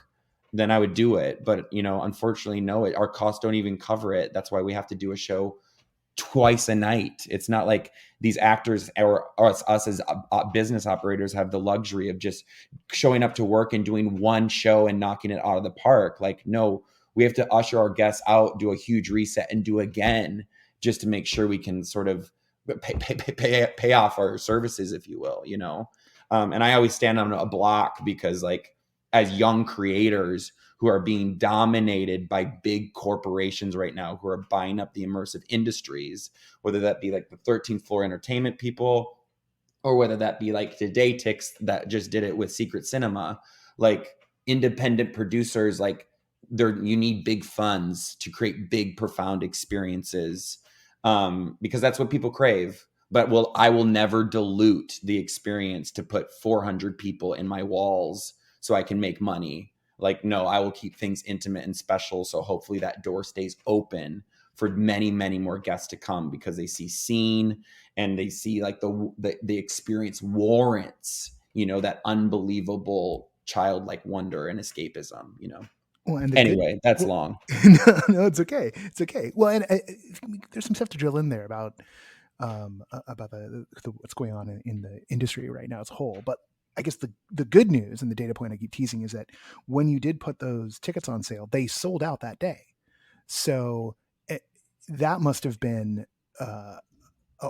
[SPEAKER 5] then I would do it. But, you know, unfortunately, no, our costs don't even cover it. That's why we have to do a show twice a night. It's not like these actors or us as business operators have the luxury of just showing up to work and doing one show and knocking it out of the park. Like, no, we have to usher our guests out, do a huge reset, and do again, just to make sure we can sort of pay off our services, if you will, you know. And I always stand on a block because, like, as young creators who are being dominated by big corporations right now, who are buying up the immersive industries, whether that be like the 13th Floor Entertainment people, or whether that be like Today Ticks that just did it with Secret Cinema, like independent producers, like you need big funds to create big, profound experiences, because that's what people crave. But I will never dilute the experience to put 400 people in my walls so I can make money. Like, no, I will keep things intimate and special. So hopefully that door stays open for many, many more guests to come, because they see scene and they see like the experience warrants, you know, that unbelievable childlike wonder and escapism, you know.
[SPEAKER 2] Well, and
[SPEAKER 5] anyway, that's long.
[SPEAKER 2] No, it's okay. It's okay. Well, and there's some stuff to drill in there about what's going on in the industry right now as a whole. But I guess the good news and the data point I keep teasing is that when you did put those tickets on sale, they sold out that day. So that must have been a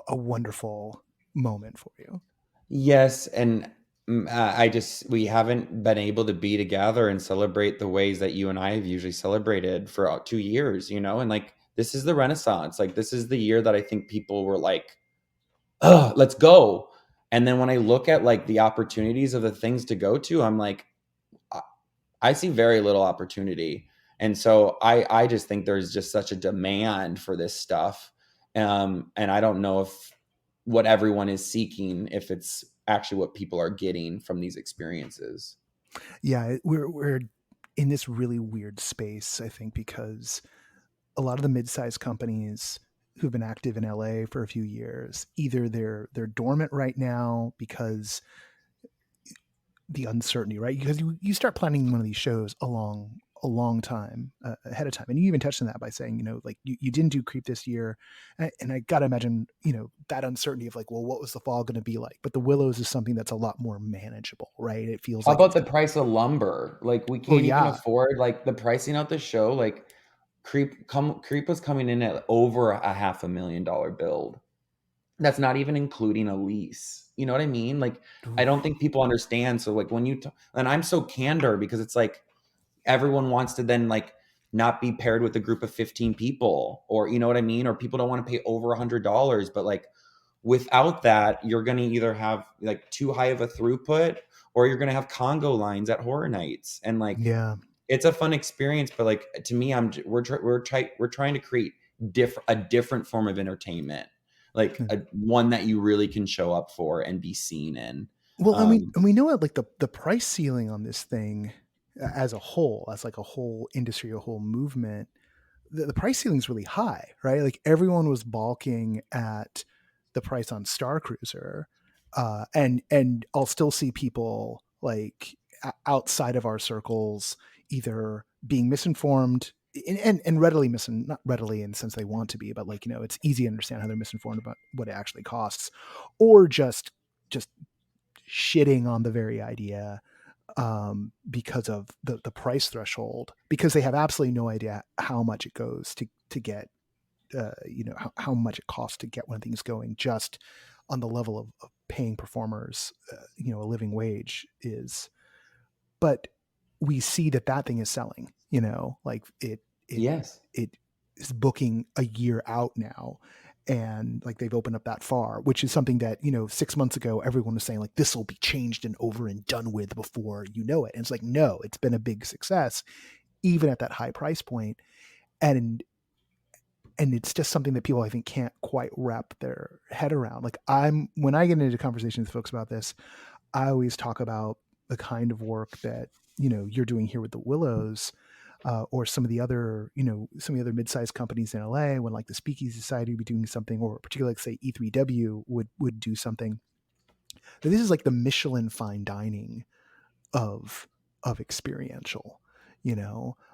[SPEAKER 2] wonderful moment for you.
[SPEAKER 5] Yes, and we haven't been able to be together and celebrate the ways that you and I have usually celebrated for 2 years, you know, and like this is the Renaissance. Like this is the year that I think people were like, "Oh, let's go." And then when I look at like the opportunities of the things to go to, I'm like, I see very little opportunity. And so I just think there's just such a demand for this stuff. And I don't know if what everyone is seeking, if it's actually what people are getting from these experiences.
[SPEAKER 2] Yeah, we're in this really weird space, I think, because a lot of the mid-sized companies who've been active in LA for a few years, either they're dormant right now because the uncertainty, right? Because you start planning one of these shows a long time ahead of time, and you even touched on that by saying, you know, like you didn't do Creep this year, and I gotta imagine, you know, that uncertainty of like, well, what was the fall going to be like? But the Willows is something that's a lot more manageable, right? It feels
[SPEAKER 5] How
[SPEAKER 2] like
[SPEAKER 5] about the price of lumber? Like we can't even afford like the pricing out the show. Like Creep was coming in at over a $500,000 build. That's not even including a lease. You know what I mean? Like, I don't think people understand. So like when and I'm so candor because it's like everyone wants to then like not be paired with a group of 15 people, or, you know what I mean? Or people don't want to pay over $100, but like without that, you're going to either have like too high of a throughput, or you're going to have Congo lines at Horror Nights. And like,
[SPEAKER 2] yeah,
[SPEAKER 5] it's a fun experience, but like to me, we're trying to create a different form of entertainment, like one that you really can show up for and be seen in.
[SPEAKER 2] Well, and we know it, like the price ceiling on this thing as a whole, as like a whole industry, a whole movement, the price ceiling is really high, right? Like everyone was balking at the price on Star Cruiser, and I'll still see people like outside of our circles either being misinformed and readily not readily in the sense they want to be, but like, it's easy to understand how they're misinformed about what it actually costs, or just shitting on the very idea because of the price threshold, because they have absolutely no idea how much it goes to get, how much it costs to get one of things going, just on the level of paying performers, a living wage is. But we see that thing is selling, like
[SPEAKER 5] Yes.
[SPEAKER 2] it is booking a year out now. And like they've opened up that far, which is something that, 6 months ago, everyone was saying like, this will be changed and over and done with before you know it. And it's like, no, it's been a big success, even at that high price point. And it's just something that people, I think, can't quite wrap their head around. Like when I get into conversations with folks about this, I always talk about the kind of work that, you're doing here with the Willows, or some of the other mid-sized companies in LA, when like the Speakeasy Society would be doing something, or particularly like say E3W would do something. That this is like the Michelin fine dining of experiential,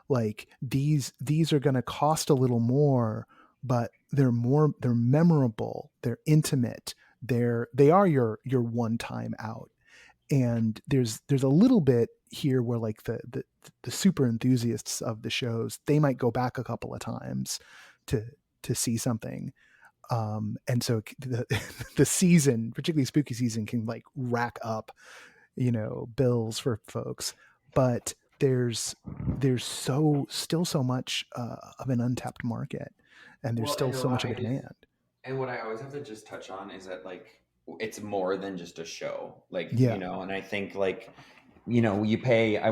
[SPEAKER 2] like these are going to cost a little more, but they're memorable, they're intimate, they are your one time out. And there's a little bit here where like the super enthusiasts of the shows, they might go back a couple of times to see something. And so the season, particularly spooky season, can like rack up, bills for folks, but there's still so much of an untapped market, and there's still so much of a demand.
[SPEAKER 5] And what I always have to just touch on is that like it's more than just a show, like,
[SPEAKER 2] Yeah.
[SPEAKER 5] and I think like, you pay. I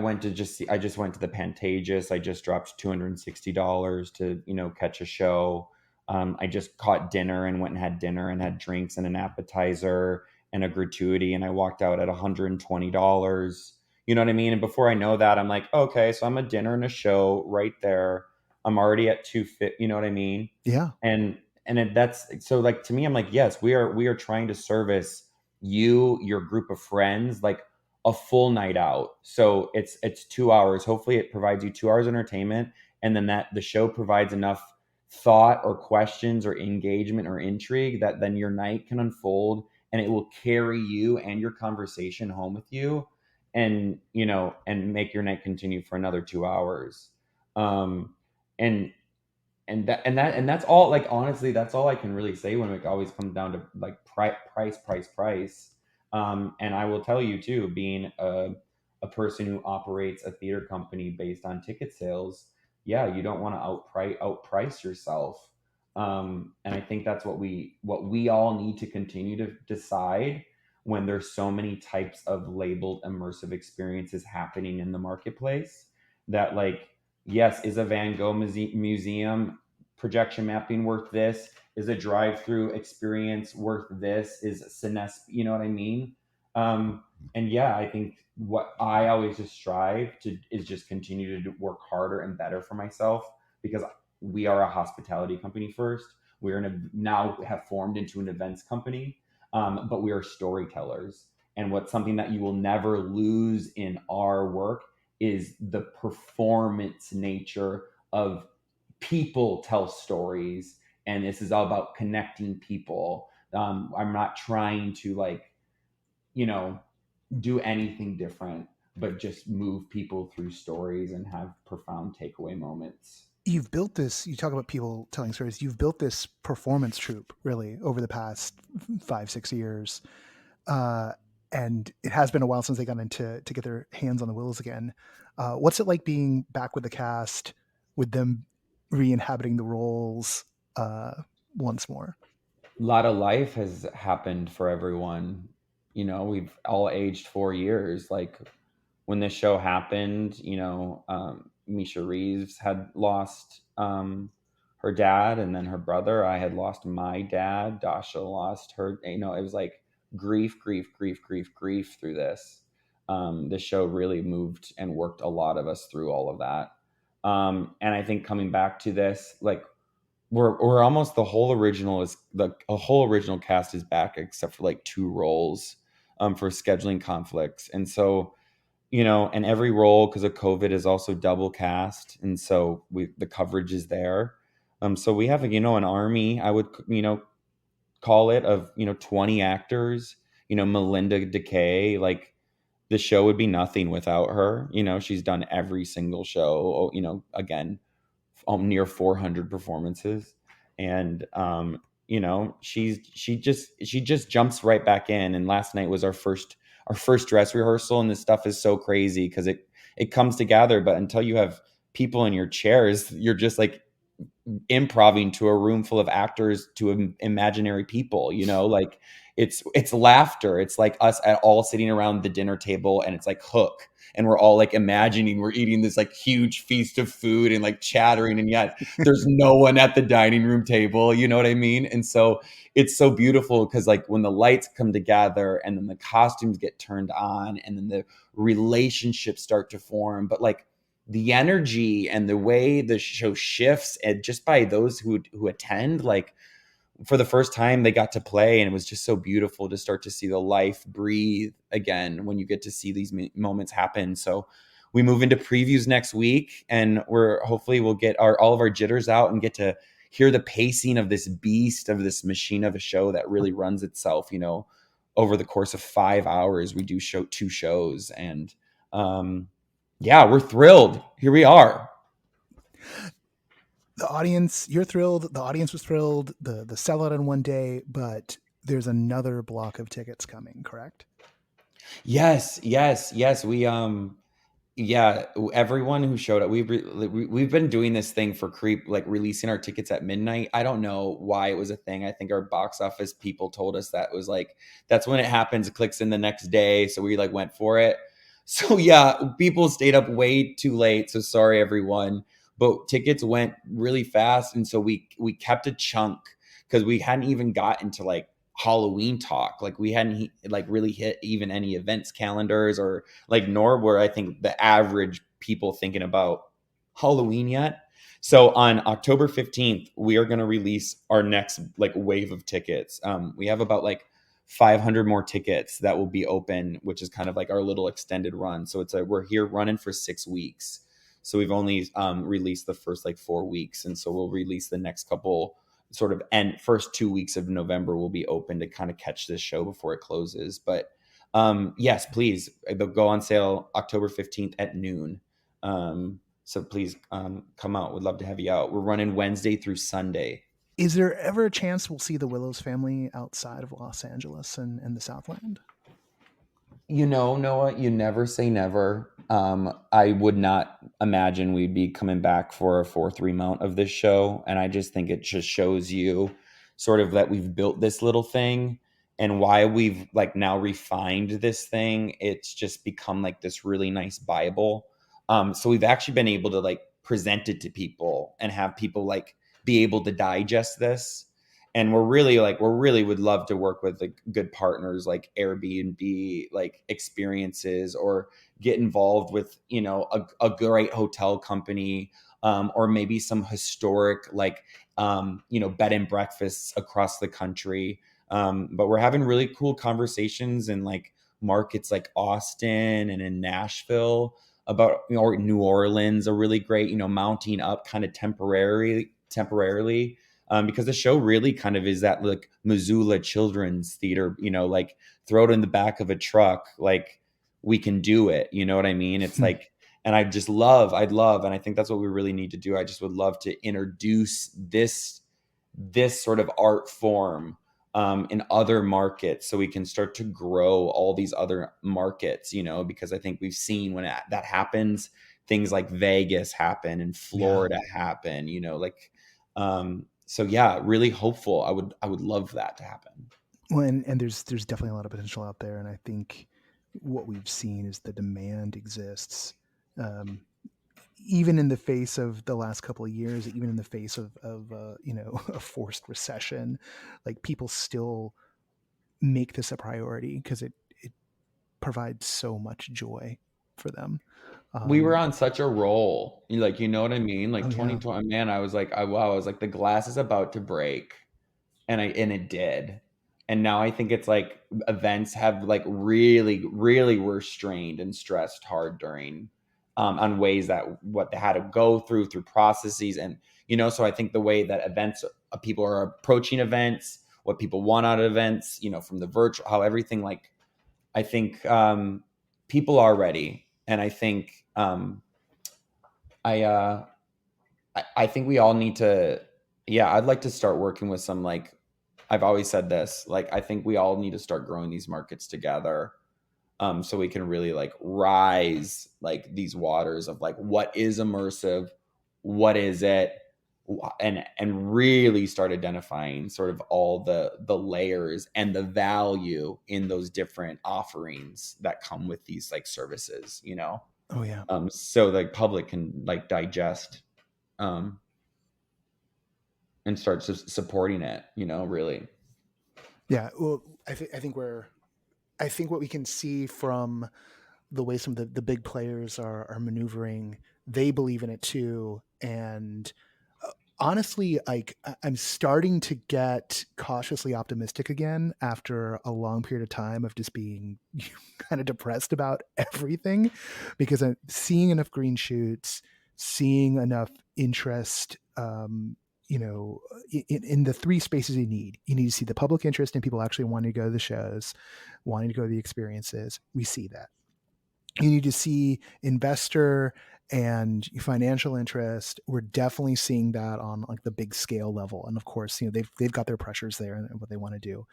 [SPEAKER 5] just went to the Pantages. I just dropped $260 to, catch a show. I just caught dinner and went and had dinner and had drinks and an appetizer and a gratuity, and I walked out at $120. You know what I mean? And before I know that, I'm like, okay, so I'm a dinner and a show right there. I'm already at 250. You know what I mean?
[SPEAKER 2] Yeah.
[SPEAKER 5] That's so, like, to me, I'm like, yes, we are trying to service you, your group of friends, like a full night out. So it's 2 hours. Hopefully it provides you 2 hours of entertainment, and then that the show provides enough thought or questions or engagement or intrigue that then your night can unfold, and it will carry you and your conversation home with you, and and make your night continue for another 2 hours. And that's all. Like, honestly, that's all I can really say when it always comes down to like price. And I will tell you too, being a person who operates a theater company based on ticket sales, yeah, you don't want to outprice yourself. And I think that's what we all need to continue to decide when there's so many types of labeled immersive experiences happening in the marketplace. That, like, yes, is a Van Gogh museum projection mapping worth this? Is a drive-through experience worth this? Is Cines, you know what I mean? And yeah, I think what I always just strive to is just continue to work harder and better for myself, because we are a hospitality company first. Now have formed into an events company, but we are storytellers. And what's something that you will never lose in our work is the performance nature of people tell stories. And this is all about connecting people. I'm not trying to, like, do anything different, but just move people through stories and have profound takeaway moments.
[SPEAKER 2] You've built this, you talk about people telling stories, you've built this performance troupe really over the past 5-6 years. And it has been a while since they got into to get their hands on the Willows again. What's it like being back with the cast, with them re-inhabiting the roles once more?
[SPEAKER 5] A lot of life has happened for everyone. We've all aged 4 years. Like, when this show happened, Misha Reeves had lost her dad and then her brother. I had lost my dad. Dasha lost her. You know, it was like grief, grief, grief, grief, grief through this. The show really moved and worked a lot of us through all of that. And I think coming back to this, like we're almost the whole original is the a whole original cast is back except for like 2 roles for scheduling conflicts. And so, you know, and every role because of COVID is also double cast. And so the coverage is there. So we have, you know, an army, I would, you know, call it of, you know, 20 actors, you know, Melinda Decay, like the show would be nothing without her. You know, she's done every single show, you know, again, near 400 performances. And, you know, she just jumps right back in. And last night was our first dress rehearsal. And this stuff is so crazy because it comes together. But until you have people in your chairs, you're just like improving to a room full of actors to imaginary people, you know, like it's laughter. It's like us at all sitting around the dinner table and it's like Hook and we're all like imagining we're eating this like huge feast of food and like chattering, and yet there's no one at the dining room table, you know what I mean? And so it's so beautiful because like when the lights come together and then the costumes get turned on and then the relationships start to form, but like the energy and the way the show shifts, and just by those who attend, like for the first time they got to play, and it was just so beautiful to start to see the life breathe again when you get to see these moments happen. So we move into previews next week, and we'll get all of our jitters out and get to hear the pacing of this beast, of this machine of a show that really runs itself, you know, over the course of 5 hours. We do 2 shows, and yeah, we're thrilled. Here we are.
[SPEAKER 2] The audience, you're thrilled. The audience was thrilled. The sellout in one day, but there's another block of tickets coming, correct?
[SPEAKER 5] Yes. We yeah, everyone who showed up, we've been doing this thing for Creep, like releasing our tickets at midnight. I don't know why it was a thing. I think our box office people told us that was like that's when it happens. It clicks in the next day, so we like went for it. So yeah, people stayed up way too late. So sorry everyone, but tickets went really fast, and so we kept a chunk because we hadn't even gotten to like Halloween talk. Like we hadn't like really hit even any events calendars or like nor were I think the average people thinking about Halloween yet. So on October 15th, we are going to release our next like wave of tickets. We have about like 500 more tickets that will be open, which is kind of like our little extended run. So we're here running for 6 weeks. So we've only released the first like 4 weeks, and so we'll release the next couple sort of end first 2 weeks of November will be open to kind of catch this show before it closes. But yes, please, they'll go on sale October 15th at noon. So please come out. We'd love to have you out. We're running Wednesday through Sunday.
[SPEAKER 2] Is there ever a chance we'll see the Willows family outside of Los Angeles and the Southland?
[SPEAKER 5] You know, Noah, you never say never. I would not imagine we'd be coming back for a 4th remount of this show. And I just think it just shows you sort of that we've built this little thing and why we've like now refined this thing. It's just become like this really nice Bible. So we've actually been able to like present it to people and have people like be able to digest this. And we're really would love to work with like good partners like Airbnb, like experiences, or get involved with, you know, a great hotel company, or maybe some historic like you know, bed and breakfasts across the country. But we're having really cool conversations in like markets like Austin and in Nashville about, you know, or New Orleans are really great, you know, mounting up kind of temporarily because the show really kind of is that like Missoula Children's Theater, you know, like throw it in the back of a truck, like we can do it. You know what I mean? It's like, and I'd love, and I think that's what we really need to do. I just would love to introduce this sort of art form in other markets so we can start to grow all these other markets, you know, because I think we've seen when that happens, things like Vegas happen and Florida happen, you know, like, so yeah, really hopeful. I would love that to happen.
[SPEAKER 2] Well, and there's definitely a lot of potential out there, and I think what we've seen is the demand exists. even in the face of the last couple of years, even in the face of a forced recession, like people still make this a priority because it provides so much joy for them.
[SPEAKER 5] We were on such a roll. Like, you know what I mean? Like
[SPEAKER 2] Oh yeah.
[SPEAKER 5] 2020, man, I was like, wow, I was like, the glass is about to break. And it did. And now I think it's like events have like really, really were strained and stressed hard during on ways that what they had to go through processes. And, so I think the way that events, people are approaching events, what people want out of events, from the virtual, how everything, like, I think people are ready. And I think I think we all need to, I'd like to start working with some, like, I've always said this, like, I think we all need to start growing these markets together. So we can really like rise like these waters of like, what is immersive? What is it? And really start identifying sort of all the layers and the value in those different offerings that come with these like services,
[SPEAKER 2] Oh yeah.
[SPEAKER 5] so the public can like digest and start supporting it, really.
[SPEAKER 2] Yeah. Well, I think what we can see from the way some of the big players are maneuvering, they believe in it too. And honestly, like I'm starting to get cautiously optimistic again after a long period of time of just being kind of depressed about everything, because I'm seeing enough green shoots, seeing enough interest, in the three spaces you need. You need to see the public interest in people actually wanting to go to the shows, wanting to go to the experiences. We see that. You need to see investor and financial interest. We're definitely seeing that on like the big scale level. And of course, they've got their pressures there and what they want to do.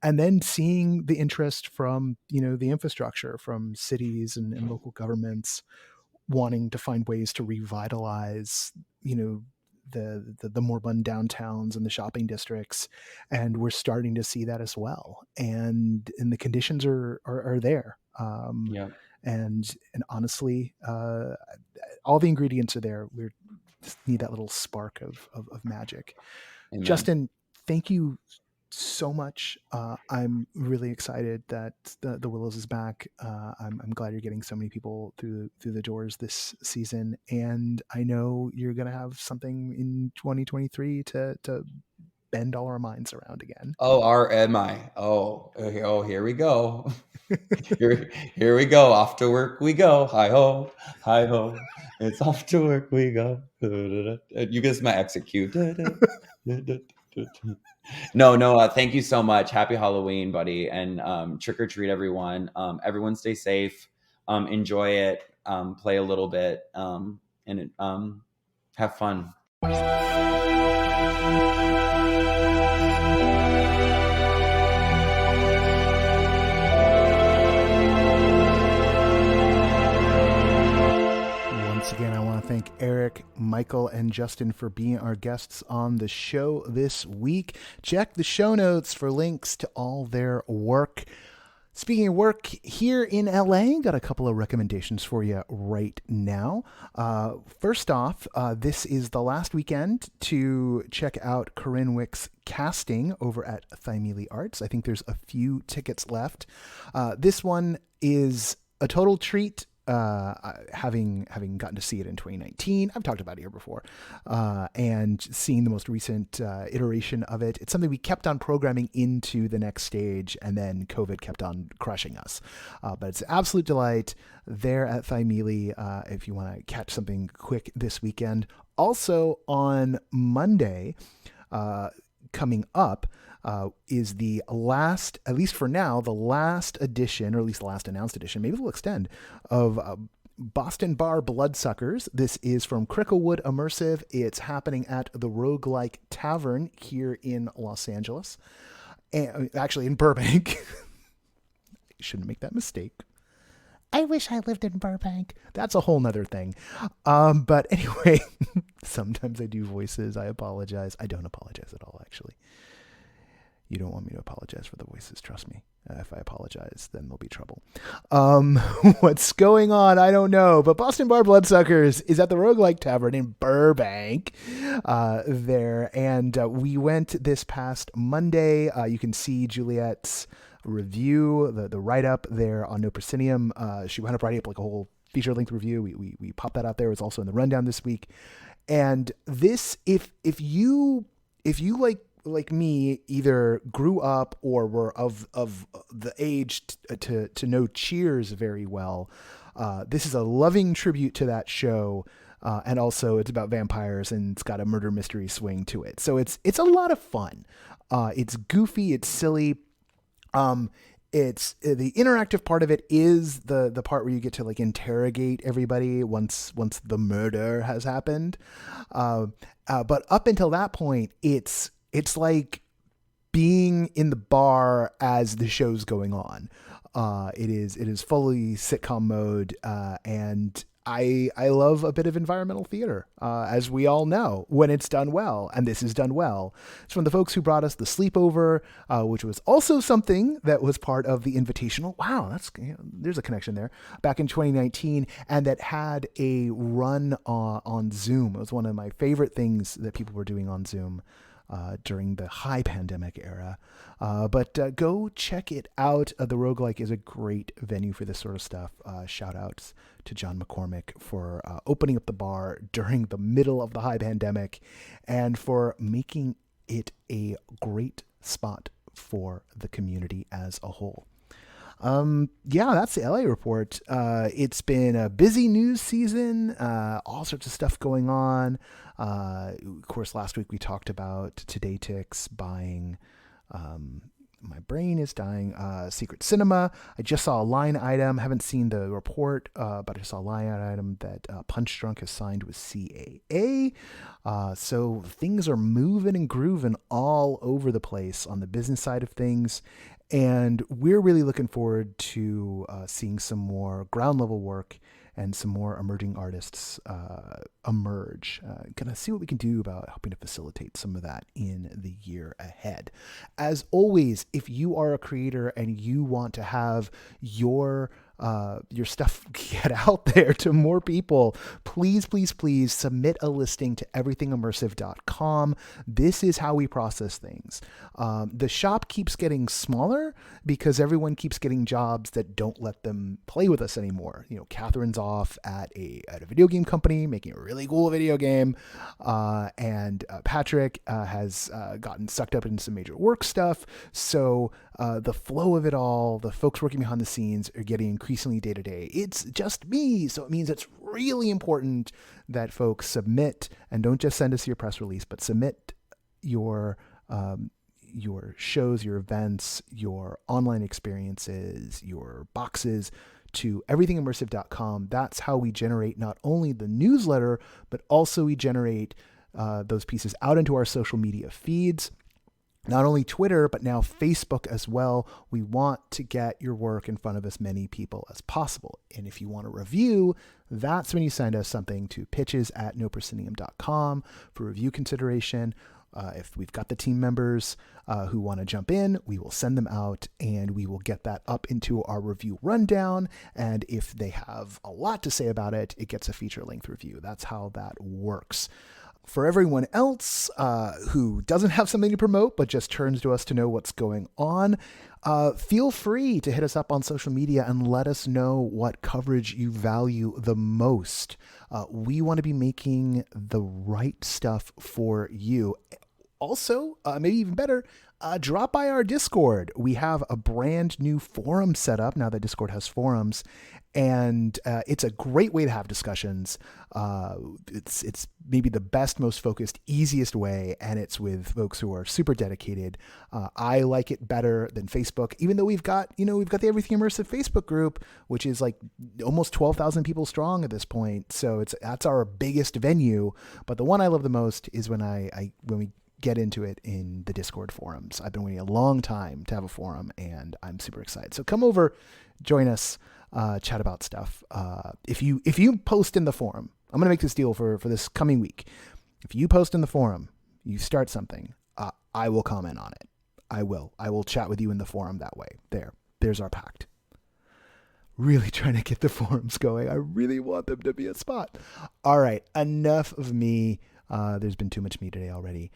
[SPEAKER 2] And then seeing the interest from, the infrastructure, from cities and local governments wanting to find ways to revitalize, the more run downtowns and the shopping districts. And we're starting to see that as well. And the conditions are there.
[SPEAKER 5] Yeah.
[SPEAKER 2] And honestly, all the ingredients are there. We just need that little spark of magic.
[SPEAKER 5] Amen.
[SPEAKER 2] Justin, thank you so much. I'm really excited that the Willows is back. I'm glad you're getting so many people through the doors this season, and I know you're gonna have something in 2023 to bend all our minds around again.
[SPEAKER 5] Am I? Here we go. Here we go. Off to work we go. Hi ho, hi ho. It's off to work we go. You guess my exit cue. No. Thank you so much. Happy Halloween, buddy, and trick or treat, everyone. Everyone, stay safe. Enjoy it. Play a little bit. And have fun.
[SPEAKER 2] Once again, I want to thank Erik, Michael, and Justin for being our guests on the show this week. Check the show notes for links to all their work. Speaking of work, here in LA, got a couple of recommendations for you right now. First off, this is the last weekend to check out Corinne Wick's casting over at Thymele Arts. I think there's a few tickets left. This one is a total treat. Having gotten to see it in 2019, I've talked about it here before, and seeing the most recent iteration of it. It's something we kept on programming into the next stage, and then COVID kept on crushing us. But it's an absolute delight there at Thymele if you want to catch something quick this weekend. Also on Monday, coming up, is the last, at least for now, the last edition, or at least the last announced edition, maybe they'll extend, of Boston Bar Bloodsuckers. This is from Cricklewood Immersive. It's happening at the Roguelike Tavern here in Los Angeles. And actually in Burbank. Shouldn't make that mistake. I wish I lived in Burbank. That's a whole nother thing. But anyway, sometimes I do voices. I apologize. I don't apologize at all, actually. You don't want me to apologize for the voices, trust me. If I apologize, then there'll be trouble. What's going on? I don't know. But Boston Bar Bloodsuckers is at the Roguelike Tavern in Burbank there. And we went this past Monday. You can see Juliet's review, the write-up there on No Proscenium. She wound up writing up like a whole feature-length review. We popped that out there. It's also in the rundown this week. And this, if you like me, either grew up or were of the age to know Cheers very well, this is a loving tribute to that show, and also it's about vampires and it's got a murder mystery swing to it. So it's a lot of fun. It's goofy, it's silly. It's the interactive part of it is the part where you get to like interrogate everybody once the murder has happened. But up until that point, it's like being in the bar as the show's going on. It is fully sitcom mode, and I love a bit of environmental theater, as we all know, when it's done well, and this is done well. It's from the folks who brought us The Sleepover, which was also something that was part of the Invitational. Wow, there's a connection there. Back in 2019, and that had a run on Zoom. It was one of my favorite things that people were doing on Zoom during the high pandemic era. But go check it out. The Roguelike is a great venue for this sort of stuff. Shout outs to John McCormick for opening up the bar during the middle of the high pandemic and for making it a great spot for the community as a whole. That's the LA report. It's been a busy news season, all sorts of stuff going on. Of course, last week we talked about Today Ticks buying, my brain is dying, Secret Cinema. I just saw a line item, haven't seen the report, but I saw a line item that Punch Drunk has signed with CAA. So things are moving and grooving all over the place on the business side of things. And we're really looking forward to seeing some more ground level work and some more emerging artists emerge. Gonna see what we can do about helping to facilitate some of that in the year ahead. As always, if you are a creator and you want to have your stuff get out there to more people, please submit a listing to everythingimmersive.com. This is how we process things. The shop keeps getting smaller because everyone keeps getting jobs that don't let them play with us anymore. Catherine's off at a video game company making a really cool video game, and Patrick has gotten sucked up into some major work stuff. So the flow of it all, the folks working behind the scenes are getting increasingly day to day. It's just me. So it means it's really important that folks submit, and don't just send us your press release, but submit your shows, your events, your online experiences, your boxes to everythingimmersive.com. That's how we generate not only the newsletter, but also we generate those pieces out into our social media feeds. Not only Twitter, but now Facebook as well. We want to get your work in front of as many people as possible. And if you want a review, that's when you send us something to pitches@noproscenium.com for review consideration. If we've got the team members who want to jump in, we will send them out and we will get that up into our review rundown. And if they have a lot to say about it, it gets a feature-length review. That's how that works. For everyone else who doesn't have something to promote but just turns to us to know what's going on, feel free to hit us up on social media and let us know what coverage you value the most. We want to be making the right stuff for you. Also, maybe even better, drop by our Discord. We have a brand new forum set up now that Discord has forums, and it's a great way to have discussions. It's maybe the best, most focused, easiest way, and it's with folks who are super dedicated. I like it better than Facebook, even though we've got the Everything Immersive Facebook group, which is like almost 12,000 people strong at this point. So that's our biggest venue. But the one I love the most is when we get into it in the Discord forums. I've been waiting a long time to have a forum, and I'm super excited. So come over, join us, chat about stuff. If you post in the forum, I'm going to make this deal for this coming week. If you post in the forum, you start something, I will comment on it. I will chat with you in the forum that way. There's our pact. Really trying to get the forums going. I really want them to be a spot. All right, enough of me. There's been too much me today already.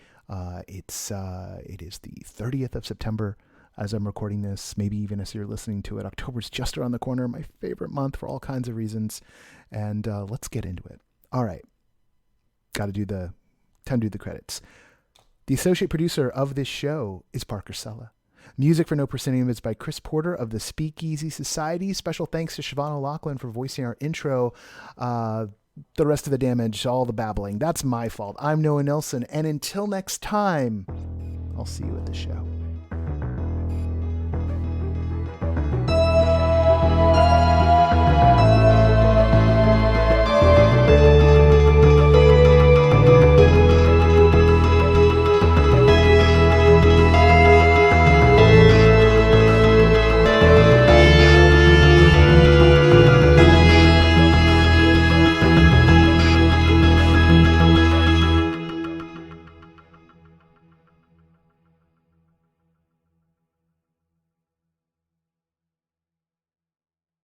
[SPEAKER 2] It is the 30th of September as I'm recording this, maybe even as you're listening to it. October's just around the corner, my favorite month for all kinds of reasons. And let's get into it. All right. Time to do the credits. The associate producer of this show is Parker Sella. Music for No Proscenium is by Chris Porter of the Speakeasy Society. Special thanks to Siobhan O'Loughlin for voicing our intro. The rest of the damage, all the babbling, that's my fault. I'm Noah Nelson, and until next time, I'll see you at the show.